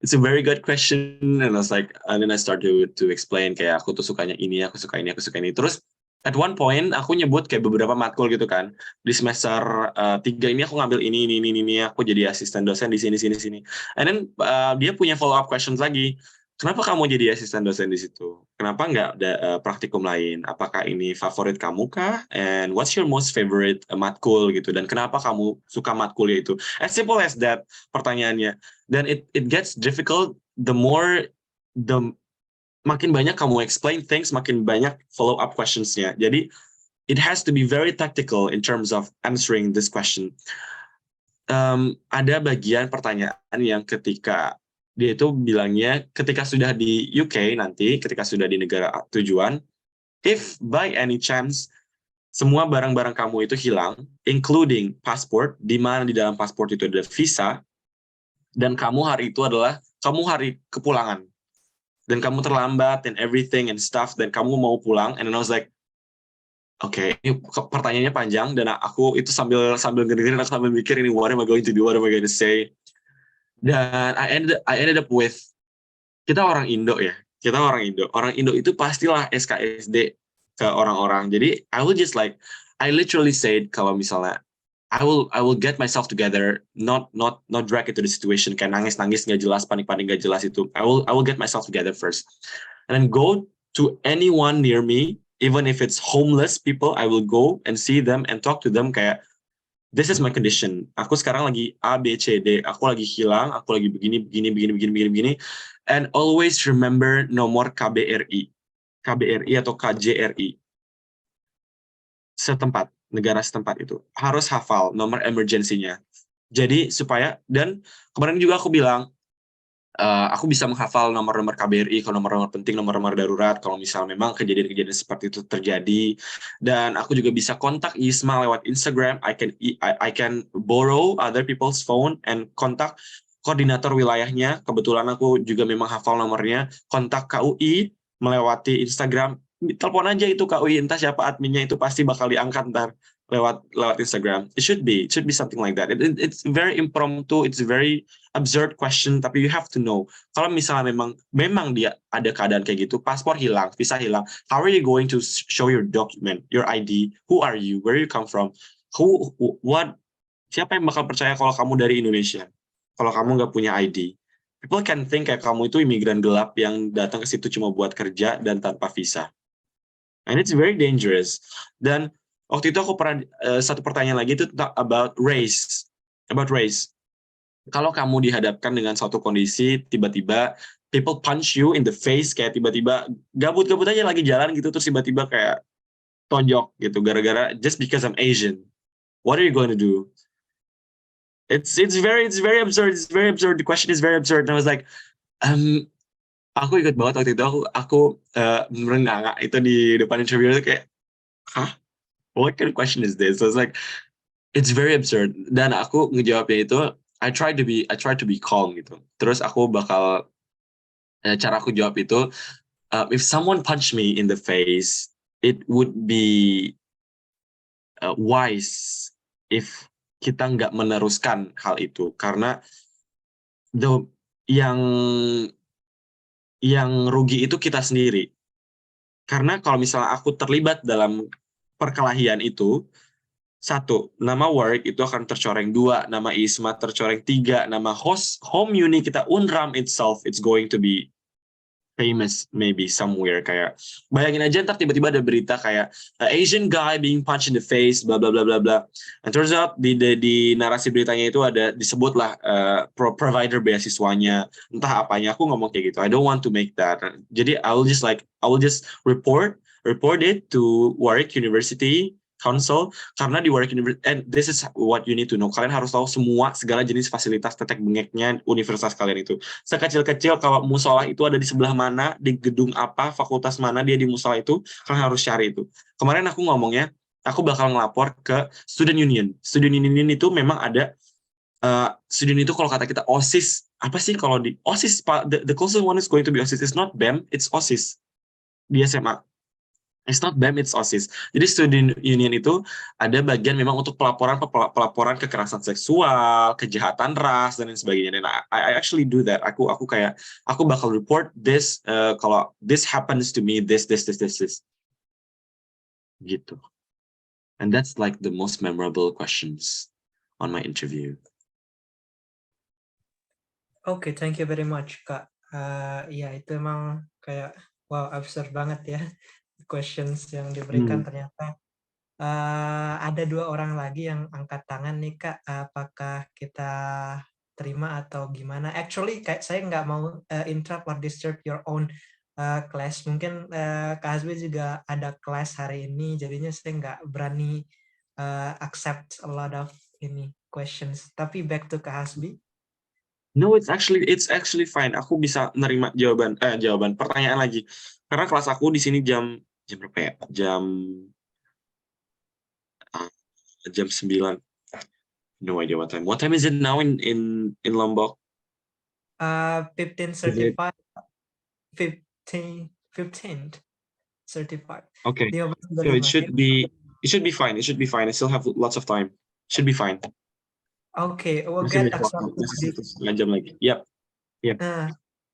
Speaker 2: It's a very good question. And I was like, and then I started to explain kayak aku tuh sukanya ini, aku suka ini, aku suka ini. Terus at one point aku nyebut kayak beberapa matkul gitu kan. Di semester 3 ini aku ngambil ini, aku jadi asisten dosen di sini. And then dia punya follow up questions lagi. Kenapa kamu jadi asisten dosen di situ? Kenapa nggak ada praktikum lain? Apakah ini favorit kamu kah? And what's your most favorite matkul gitu? Dan kenapa kamu suka matkulnya itu? As simple as that pertanyaannya. Dan it gets difficult the makin banyak kamu explain things, makin banyak follow up questions-nya. Jadi it has to be very tactical in terms of answering this question. Ada bagian pertanyaan yang ketika dia itu bilangnya ketika sudah di UK nanti, ketika sudah di negara tujuan, if by any chance semua barang-barang kamu itu hilang, including passport, di mana di dalam passport itu ada visa, dan kamu hari itu adalah kamu hari kepulangan, dan kamu terlambat and everything and stuff, dan kamu mau pulang, and then I was like, okay, ini pertanyaannya panjang, dan aku itu sambil ngedengerin, aku sambil mikir ini what am I going to do, what am I going to say. Dan I ended up with, kita orang Indo ya, orang Indo itu pastilah SKSD ke orang-orang. Jadi I literally said kalau misalnya I will get myself together, not drag into the situation kayak nangis nggak jelas, panik nggak jelas itu. I will get myself together first, and then go to anyone near me, even if it's homeless people, I will go and see them and talk to them kayak, this is my condition. Aku sekarang lagi A, B, C, D. Aku lagi hilang, aku lagi begini. And always remember nomor KBRI atau KJRI. Setempat, negara setempat itu. Harus hafal nomor emergency-nya. Jadi supaya, dan kemarin juga aku bilang, aku bisa menghafal nomor-nomor KBRI, kalau nomor-nomor penting, nomor-nomor darurat, kalau misal memang kejadian-kejadian seperti itu terjadi. Dan aku juga bisa kontak Isma lewat Instagram. I can borrow other people's phone and kontak koordinator wilayahnya. Kebetulan aku juga memang hafal nomornya. Kontak KUI melewati Instagram. Telepon aja itu KUI, entah siapa adminnya, itu pasti bakal diangkat ntar lewat Instagram. It should be something like that. It's very impromptu, it's very absurd question, tapi you have to know. Kalau misalnya memang dia ada keadaan kayak gitu, paspor hilang, visa hilang, how are you going to show your document, your ID? Who are you? Where you come from? Siapa yang bakal percaya kalau kamu dari Indonesia? Kalau kamu nggak punya ID? People can think kayak kamu itu imigran gelap yang datang ke situ cuma buat kerja dan tanpa visa. And it's very dangerous. Dan waktu itu aku pernah satu pertanyaan lagi itu about race. Kalau kamu dihadapkan dengan suatu kondisi tiba-tiba people punch you in the face, kayak tiba-tiba gabut aja lagi jalan gitu, terus tiba-tiba kayak tonjok gitu gara-gara just because I'm Asian. What are you going to do? It's very absurd. It's very absurd. The question is very absurd. And I was like, aku ikut banget waktu itu, aku merenganga itu di depan interview itu kayak, hah? What kind of question is this? So it's like, it's very absurd. Dan aku ngejawabnya itu, I try to be calm gitu. Terus aku bakal, cara aku jawab itu, if someone punch me in the face, it would be wise if kita nggak meneruskan hal itu. Karena yang rugi itu kita sendiri. Karena kalau misalnya aku terlibat dalam perkelahian itu, 1, nama Warwick itu akan tercoreng, 2, nama Isma tercoreng, 3, nama home uni kita Unram itself, it's going to be famous maybe somewhere. Kayak bayangin aja ntar tiba-tiba ada berita kayak Asian guy being punched in the face, bla bla bla bla bla. And turns out di narasi beritanya itu ada disebutlah provider beasiswanya, entah apanya. Aku ngomong kayak gitu. I don't want to make that. Jadi I will just report it to Warwick University Council, karena di Warwick University, and this is what you need to know, kalian harus tahu segala jenis fasilitas tetek bengeknya universitas kalian itu. Sekecil-kecil kalau musola itu ada di sebelah mana, di gedung apa, fakultas mana dia di musola itu, kalian harus cari itu. Kemarin aku ngomongnya, aku bakal ngelapor ke student union. Student union itu memang ada, student itu kalau kata kita OSIS, apa sih kalau di OSIS, the closest one is going to be OSIS, it's not BEM, it's OSIS di SMA. It's not BEM, it's OSIS. Jadi student union itu ada bagian memang untuk pelaporan kekerasan seksual, kejahatan ras dan lain sebagainya. Dan I actually do that. Aku bakal report this kalau this happens to me, this. Gitu. And that's like the most memorable questions on my interview.
Speaker 1: Oke, thank you very much, Kak. Ya, itu emang kayak wow, absurd banget ya. Questions yang diberikan ternyata. Ada 2 orang lagi yang angkat tangan nih, Kak. Apakah kita terima atau gimana? Actually, kayak saya nggak mau interrupt or disturb your own class. Mungkin Kak Hasbi juga ada kelas hari ini, jadinya saya nggak berani accept a lot of questions. Tapi back to Kak Hasbi.
Speaker 2: No, it's actually fine. Aku bisa nerima jawaban pertanyaan lagi. Karena kelas aku di sini jam berapa ya? Jam 9. No idea what time. What time is it now in Lombok?
Speaker 1: 15:35. 15:35.
Speaker 2: Okay. So it should be fine. It should be fine. I still have lots of time. Should be fine.
Speaker 1: Okay, we'll get accepted.
Speaker 2: Jam lagi. Yep.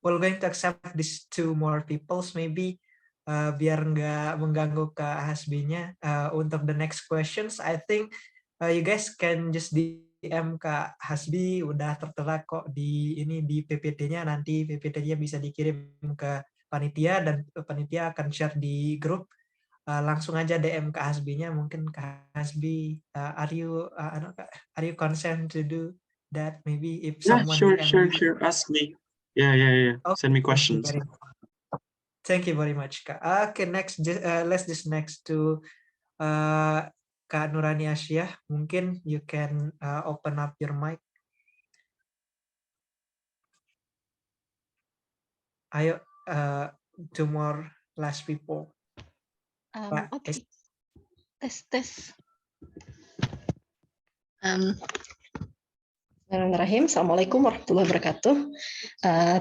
Speaker 1: We're going to accept these 2 more peoples maybe biar nggak mengganggu Kak Hasbinya. Untuk the next questions, I think you guys can just DM Kak Hasbi, udah tertera kok di PPT-nya, nanti PPT-nya bisa dikirim ke panitia dan panitia akan share di grup. Langsung aja DM Kak Hasbinya, mungkin Kak Hasbi, are you consent to do that? Maybe if someone
Speaker 2: sure. Ask me. Yeah.
Speaker 1: Okay,
Speaker 2: send me questions.
Speaker 1: Thank you very much, Kak. Okay, next, let's just next to Kak Nurani Asyah. Mungkin you can open up your mic. Ayo, 2 more last people.
Speaker 7: Okay. Tes. Bismillahirrahmanirrahim. Assalamualaikum warahmatullahi wabarakatuh.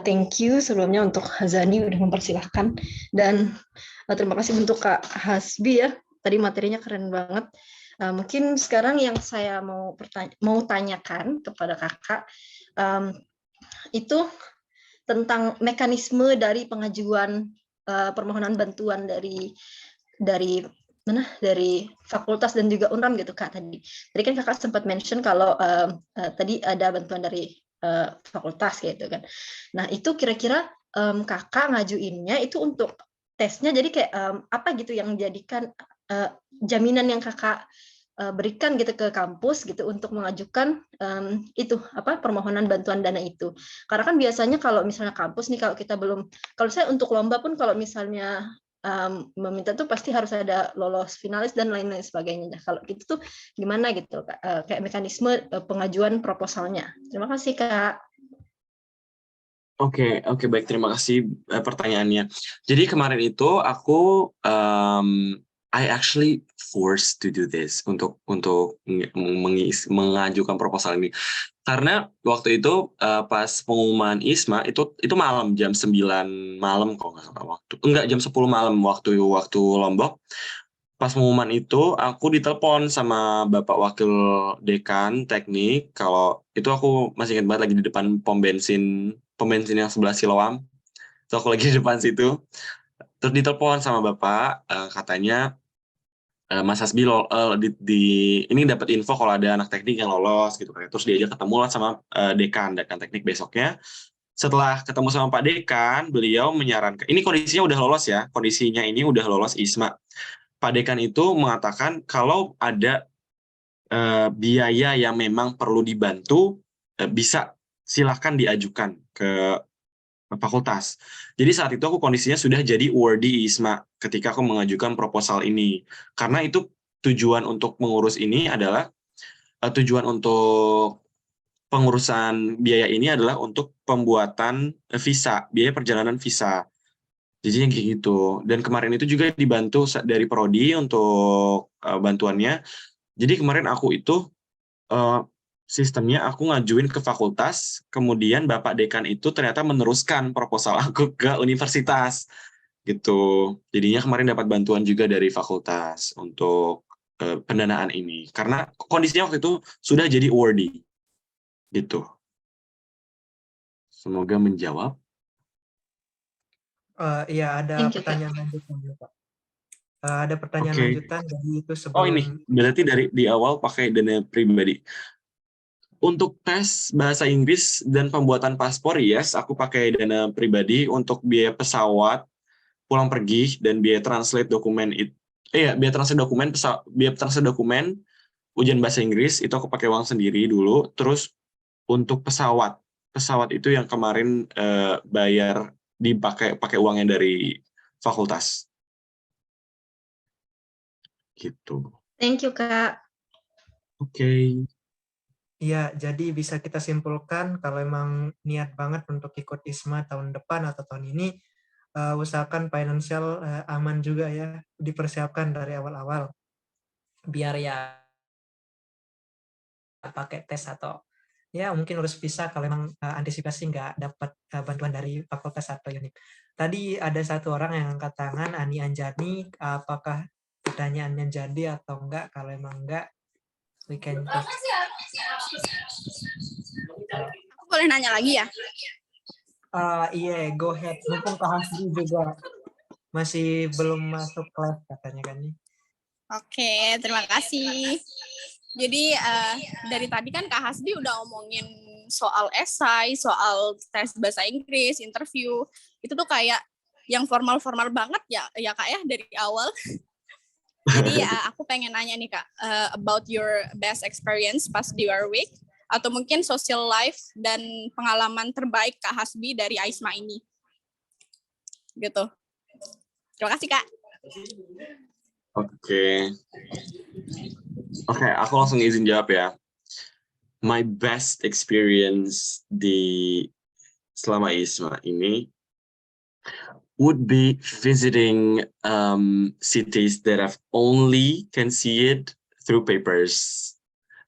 Speaker 7: Thank you sebelumnya untuk Hazani udah mempersilahkan, dan terima kasih untuk Kak Hasbi ya. Tadi materinya keren banget. Mungkin sekarang yang saya mau tanyakan kepada kakak itu tentang mekanisme dari pengajuan permohonan bantuan dari fakultas dan juga Unram gitu Kak tadi. Tadi kan kakak sempat mention kalau tadi ada bantuan dari fakultas gitu kan. Nah itu kira-kira kakak ngajuinnya itu untuk tesnya, jadi kayak apa gitu yang menjadikan jaminan yang kakak berikan gitu ke kampus gitu untuk mengajukan permohonan bantuan dana itu. Karena kan biasanya kalau misalnya kampus nih, kalau saya untuk lomba pun kalau misalnya meminta tuh pasti harus ada lolos finalis dan lain-lain sebagainya. Kalau gitu tuh gimana gitu kayak mekanisme pengajuan proposalnya. Terima kasih Kak.
Speaker 2: Oke, baik, terima kasih pertanyaannya. Jadi kemarin itu aku I actually forced to do this untuk mengajukan proposal ini. Karena waktu itu pas pengumuman ISMA itu malam jam 9 malam kalau nggak salah waktu. Enggak, jam 10 malam waktu Lombok. Pas pengumuman itu aku ditelepon sama Bapak Wakil Dekan Teknik, kalau itu aku masih ingat banget lagi di depan pom bensin yang sebelah Siloam. Itu aku lagi di depan situ. Terus ditelepon sama Bapak, katanya Mas Hasbi ini dapat info kalau ada anak teknik yang lolos gitu kan. Terus diajak ketemu lah sama dekan teknik besoknya. Setelah ketemu sama Pak Dekan, beliau menyarankan, ini kondisinya udah lolos ya, kondisinya ini udah lolos ISMA. Pak Dekan itu mengatakan kalau ada biaya yang memang perlu dibantu, bisa silahkan diajukan ke fakultas. Jadi saat itu aku kondisinya sudah jadi awardee ISMA ketika aku mengajukan proposal ini. Karena itu tujuan untuk mengurus ini adalah, tujuan untuk pengurusan biaya ini adalah untuk pembuatan visa, biaya perjalanan visa. Jadi yang kayak gitu. Dan kemarin itu juga dibantu dari Prodi untuk bantuannya. Jadi kemarin aku itu sistemnya aku ngajuin ke fakultas, kemudian Bapak Dekan itu ternyata meneruskan proposal aku ke universitas gitu. Jadinya kemarin dapat bantuan juga dari fakultas untuk pendanaan ini. Karena kondisinya waktu itu sudah jadi awardee gitu. Semoga menjawab.
Speaker 1: Iya, ada
Speaker 7: Thank you, Kak.
Speaker 1: pertanyaan lanjutan ya, Pak. Ada pertanyaan
Speaker 2: Oke.
Speaker 1: lanjutan, jadi itu
Speaker 2: Oh
Speaker 1: sebelum
Speaker 2: ini, berarti di awal pakai dana pribadi. Untuk tes bahasa Inggris dan pembuatan paspor, yes, aku pakai dana pribadi. Untuk biaya pesawat, pulang pergi, dan biaya translate dokumen, biaya translate dokumen, ujian bahasa Inggris, itu aku pakai uang sendiri dulu. Terus untuk pesawat itu yang kemarin bayar pakai uangnya dari fakultas. Gitu.
Speaker 7: Thank you, Kak.
Speaker 2: Oke.
Speaker 1: Iya, jadi bisa kita simpulkan kalau emang niat banget untuk ikut ISMA tahun depan atau tahun ini, usahakan financial aman juga ya, dipersiapkan dari awal-awal. Biar ya pakai tes atau ya mungkin urus visa kalau memang antisipasi nggak dapat bantuan dari fakultas atau unit. Tadi ada satu orang yang angkat tangan, Ani Anjani, apakah pertanyaannya jadi atau enggak? Kalau emang enggak, we can just...
Speaker 6: Aku boleh nanya lagi ya?
Speaker 1: Iya, go ahead. Mumpung Kak Hasbi juga masih belum masuk kelas katanya kan nih.
Speaker 6: Oke, terima kasih. Jadi dari tadi kan Kak Hasbi udah ngomongin soal esai, soal tes bahasa Inggris, interview. Itu tuh kayak yang formal-formal banget ya Kak ya dari awal. Jadi aku pengen nanya nih Kak, about your best experience pas di Warwick, atau mungkin social life dan pengalaman terbaik Kak Hasbi dari ISMA ini. Gitu. Terima kasih Kak.
Speaker 2: Oke, aku langsung izin jawab ya. My best experience selama ISMA ini would be visiting cities that I've only can see it through papers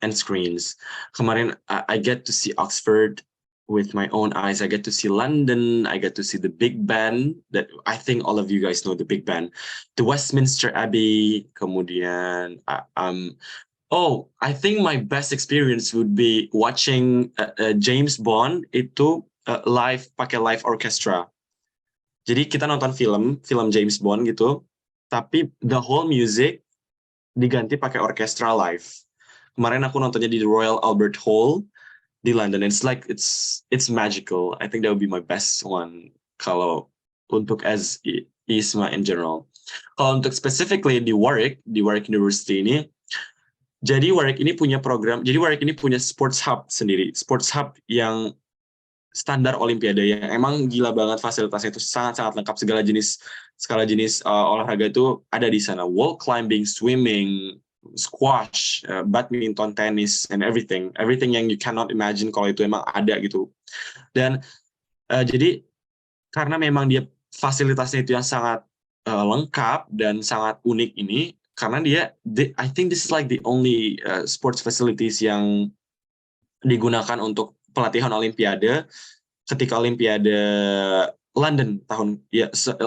Speaker 2: and screens. Kemarin I get to see Oxford with my own eyes. I get to see London. I get to see the Big Ben. That I think all of you guys know the Big Ben, the Westminster Abbey. Kemudian, I think my best experience would be watching James Bond itu live, pakai live orchestra. Jadi kita nonton film James Bond gitu, tapi the whole music diganti pakai orchestra live. Kemarin aku nontonnya di Royal Albert Hall di London. It's magical. I think that would be my best one kalau untuk as ISMA in general. Kalau untuk specifically di Warwick University ini, jadi Warwick ini punya sports hub sendiri, sports hub yang standar Olimpiade, yang emang gila banget fasilitasnya, itu sangat-sangat lengkap, skala jenis olahraga itu ada di sana. Wall climbing, swimming, squash, badminton, tennis, and everything yang you cannot imagine kalau itu emang ada gitu. Dan Jadi karena memang dia fasilitasnya itu yang sangat lengkap dan sangat unik ini, karena I think this is like the only sports facilities yang digunakan untuk pelatihan Olimpiade ketika Olimpiade London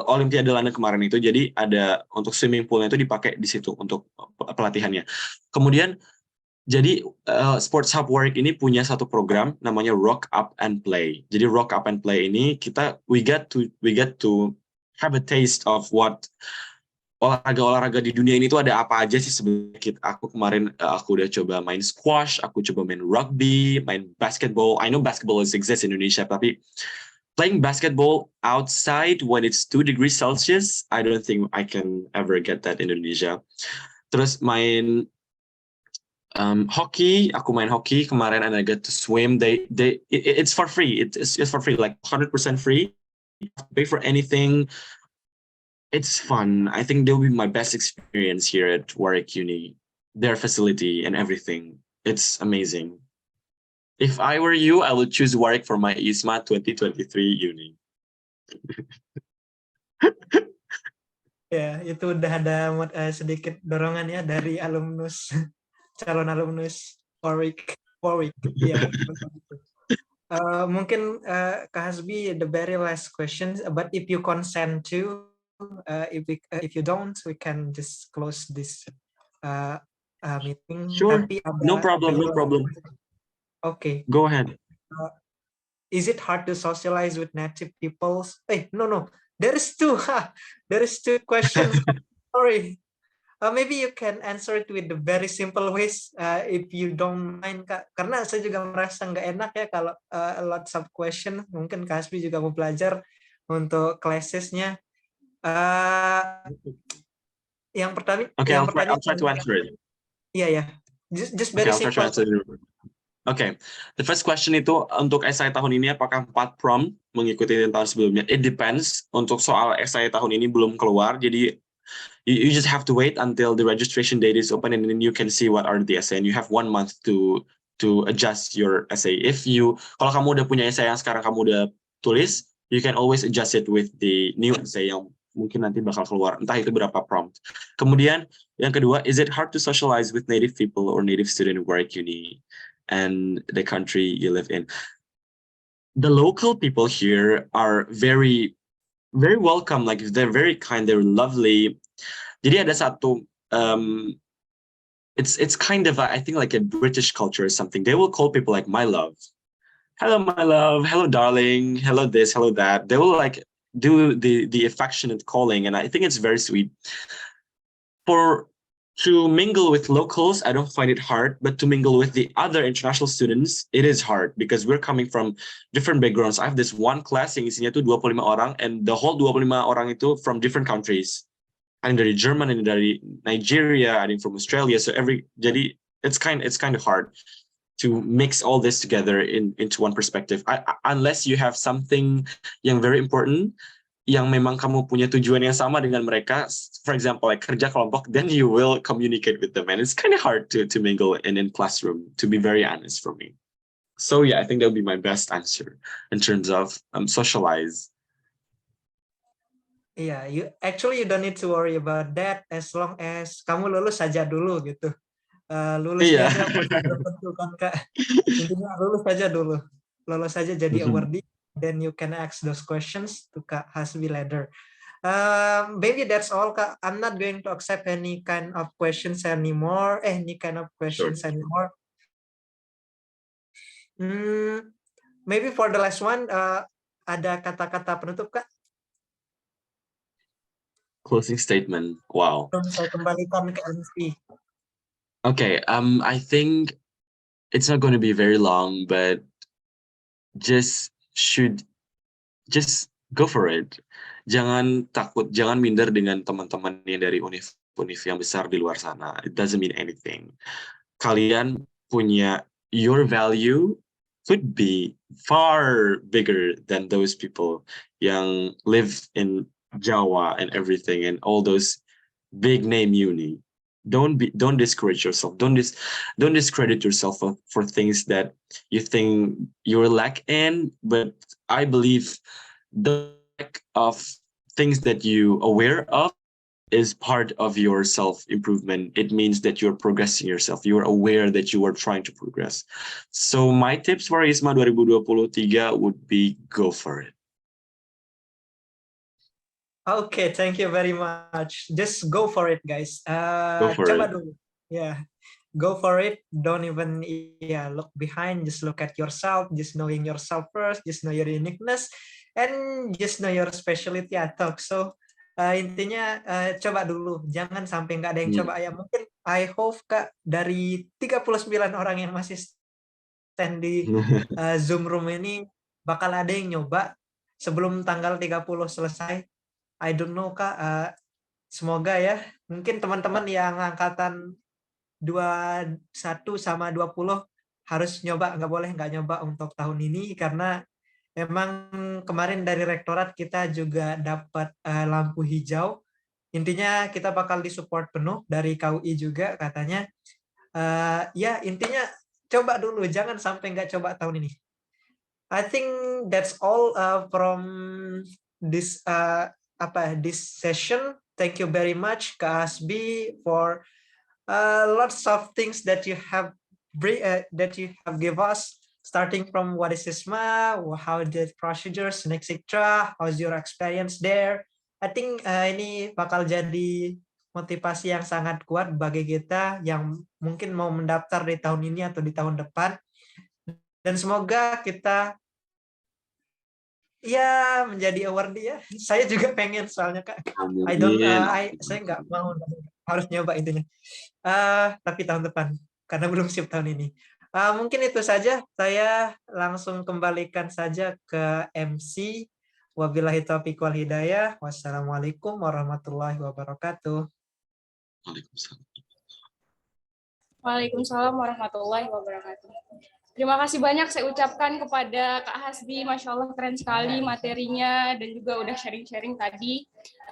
Speaker 2: Olimpiade London kemarin itu. Jadi ada untuk swimming poolnya itu dipakai di situ untuk pelatihannya. Kemudian jadi Sports Hub Warwick ini punya satu program namanya Rock Up and Play. Jadi Rock Up and Play ini we get to have a taste of what olahraga di dunia ini tuh ada apa aja sih sebenarnya. Aku kemarin aku udah coba main squash, aku coba main rugby, main basketball. I know basketball exists in Indonesia, tapi playing basketball outside when it's 2 degrees Celsius, I don't think I can ever get that in Indonesia. Terus main hockey, aku main hockey kemarin, and I get to swim. It's for free. It's for free, like 100% free. You don't pay for anything. It's fun. I think they'll be my best experience here at Warwick Uni. Their facility and everything. It's amazing. If I were you, I would choose Warwick for my ISMA 2023 uni.
Speaker 1: Ya, itu udah ada sedikit dorongan ya dari alumnus, calon alumnus Warwick. Iya. Mungkin Kak Hasbi, the very last question, but if you consent to, if you don't, we can just close this meeting.
Speaker 2: Sure. No problem.
Speaker 1: Okay.
Speaker 2: Go ahead.
Speaker 1: Is it hard to socialize with native peoples? No. There is two questions. Sorry. Maybe you can answer it with the very simple ways, if you don't mind, Kak. Karena saya juga merasa nggak enak ya kalau lots of question. Mungkin Kak Hasbi juga mau belajar untuk classes-nya. Yang pertama.
Speaker 2: Okay, I'll try to answer it.
Speaker 1: Iya. Just very simple.
Speaker 2: Okay, the first question itu untuk SI tahun ini apakah 4 prom mengikuti tahun sebelumnya? It depends. Untuk soal SI tahun ini belum keluar, jadi you just have to wait until the registration date is open, and then you can see what are the essay, and you have 1 month to adjust your essay. Kalau kamu udah punya essay yang sekarang kamu udah tulis, you can always adjust it with the new essay yang mungkin nanti bakal keluar, entah itu berapa prompt. Kemudian yang kedua, is it hard to socialize with native people or native student at Warwick Uni and the country you live in? The local people here are very, very welcome. Like, they're very kind, they're lovely. Jadi ada satu, it's kind of I think like a British culture or something. They will call people like my love. Hello, my love. Hello, darling. Hello, this. Hello, that. They will like do the affectionate calling, and I think it's very sweet. To mingle with locals, I don't find it hard, but to mingle with the other international students, it is hard because we're coming from different backgrounds. I have this one class yang isinya tuh 25 orang, and the whole 25 orang itu from different countries. Ada dari Jerman, ada dari Nigeria, ada yang from Australia. So jadi it's kind of hard to mix all this together into one perspective. Unless you have something yang very important, yang memang kamu punya tujuan yang sama dengan mereka, for example, like kerja kelompok, then you will communicate with them. And it's kind of hard to mingle in classroom, to be very honest for me. So yeah, I think that would be my best answer in terms of socialize.
Speaker 1: Yeah, you don't need to worry about that as long as kamu lulus saja dulu gitu. Lulus aja tentu kan Kak. Intinya lulus saja jadi awardee, then you can ask those questions to Kak Hasbi later. Maybe that's all, Kak. I'm not going to accept any kind of questions anymore. Anymore. Maybe for the last one, ada kata-kata penutup, Kak?
Speaker 2: Closing statement. Wow.
Speaker 1: Saya kembalikan ke MC.
Speaker 2: Okay, I think it's not going to be very long, but just go for it. Jangan takut, jangan minder dengan teman-teman yang dari univ yang besar di luar sana. It doesn't mean anything. Kalian punya, your value could be far bigger than those people yang live in Jawa and everything and all those big name uni. don't discourage yourself. Don't discredit yourself for things that you think you're lack in. But I believe the lack of things that you aware of is part of your self-improvement. It means that you're progressing yourself. You're aware that you are trying to progress. So my tips for ISMA 2023 would be go for it.
Speaker 1: Okay, thank you very much. Just go for it, guys. Coba dulu. Yeah, go for it. Don't even look behind. Just look at yourself. Just knowing yourself first. Just know your uniqueness, and just know your specialty atau so. Intinya coba dulu. Jangan sampai nggak ada yang coba ya. Mungkin I hope Kak dari 39 orang yang masih stand di Zoom room ini bakal ada yang nyoba sebelum tanggal 30 selesai. I don't know Kak, semoga ya. Mungkin teman-teman yang angkatan 21 sama 20 harus nyoba, nggak nyoba untuk tahun ini karena memang kemarin dari rektorat kita juga dapat lampu hijau. Intinya kita bakal disupport penuh dari KUI juga katanya. Ya intinya coba dulu, jangan sampai nggak coba tahun ini. I think that's all from this this session. Thank you very much Kak Hasbi for lots of things that you have give us, starting from what is ISMA, how the procedures, etc. How's your experience there? I think ini bakal jadi motivasi yang sangat kuat bagi kita yang mungkin mau mendaftar di tahun ini atau di tahun depan. Dan semoga kita menjadi awardee ya. Saya juga pengen soalnya Kak. Saya nggak mau, harus nyoba intinya. Tapi tahun depan karena belum siap tahun ini. Mungkin itu saja. Saya langsung kembalikan saja ke MC. Wabillahi taufiq wal hidayah. Wassalamualaikum warahmatullahi wabarakatuh.
Speaker 3: Waalaikumsalam warahmatullahi wabarakatuh. Terima kasih banyak saya ucapkan kepada Kak Hasbi, Masya Allah keren sekali materinya dan juga udah sharing-sharing tadi.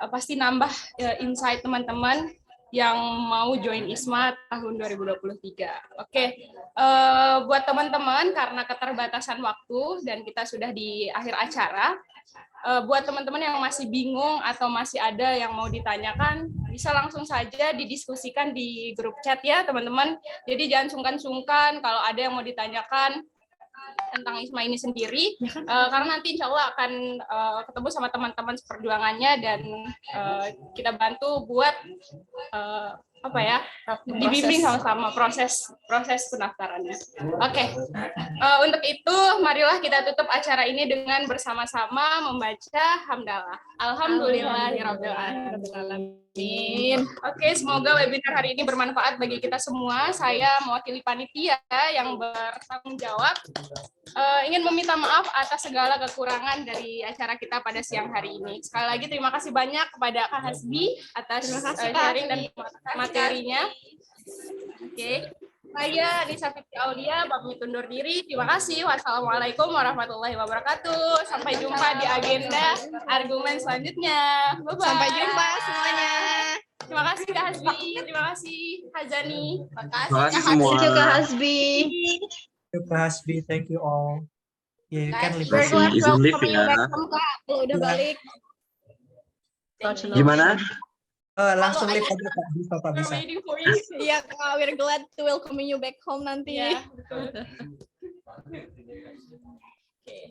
Speaker 3: Pasti nambah insight teman-teman yang mau join ISMA tahun 2023. Oke, buat teman-teman karena keterbatasan waktu dan kita sudah di akhir acara, buat teman-teman yang masih bingung atau masih ada yang mau ditanyakan, bisa langsung saja didiskusikan di grup chat ya teman-teman. Jadi jangan sungkan-sungkan kalau ada yang mau ditanyakan tentang ISMA ini sendiri, karena nanti insya Allah akan ketemu sama teman-teman seperjuangannya dan kita bantu buat dibimbing sama-sama proses pendaftarannya. Oke. Untuk itu marilah kita tutup acara ini dengan bersama-sama membaca hamdalah. Alhamdulillahirabbil alamin. Oke, semoga webinar hari ini bermanfaat bagi kita semua. Saya mewakili panitia yang bertanggung jawab ingin meminta maaf atas segala kekurangan dari acara kita pada siang hari ini. Sekali lagi terima kasih banyak kepada Kak Hasbi atas sharing dan materinya. Oke. Saya Nisa Fitri Aulia, pamit undur diri. Terima kasih. Wassalamualaikum warahmatullahi wabarakatuh. Sampai jumpa di agenda argumen selanjutnya. Bye-bye.
Speaker 6: Sampai jumpa semuanya.
Speaker 3: Terima kasih Kak Hasbi. Terima kasih Hazani.
Speaker 2: Terima kasih semua.
Speaker 7: Thank you Kak Hasbi.
Speaker 1: Kak Hasbi, thank you all. You can leave.
Speaker 2: Terima kasih. Izin live ya.
Speaker 6: Udah balik.
Speaker 2: Gimana?
Speaker 1: Langsung live aja Kak, bisa Pak, bisa.
Speaker 6: Iya, we're glad to welcome you back home nanti.
Speaker 3: Ya, betul.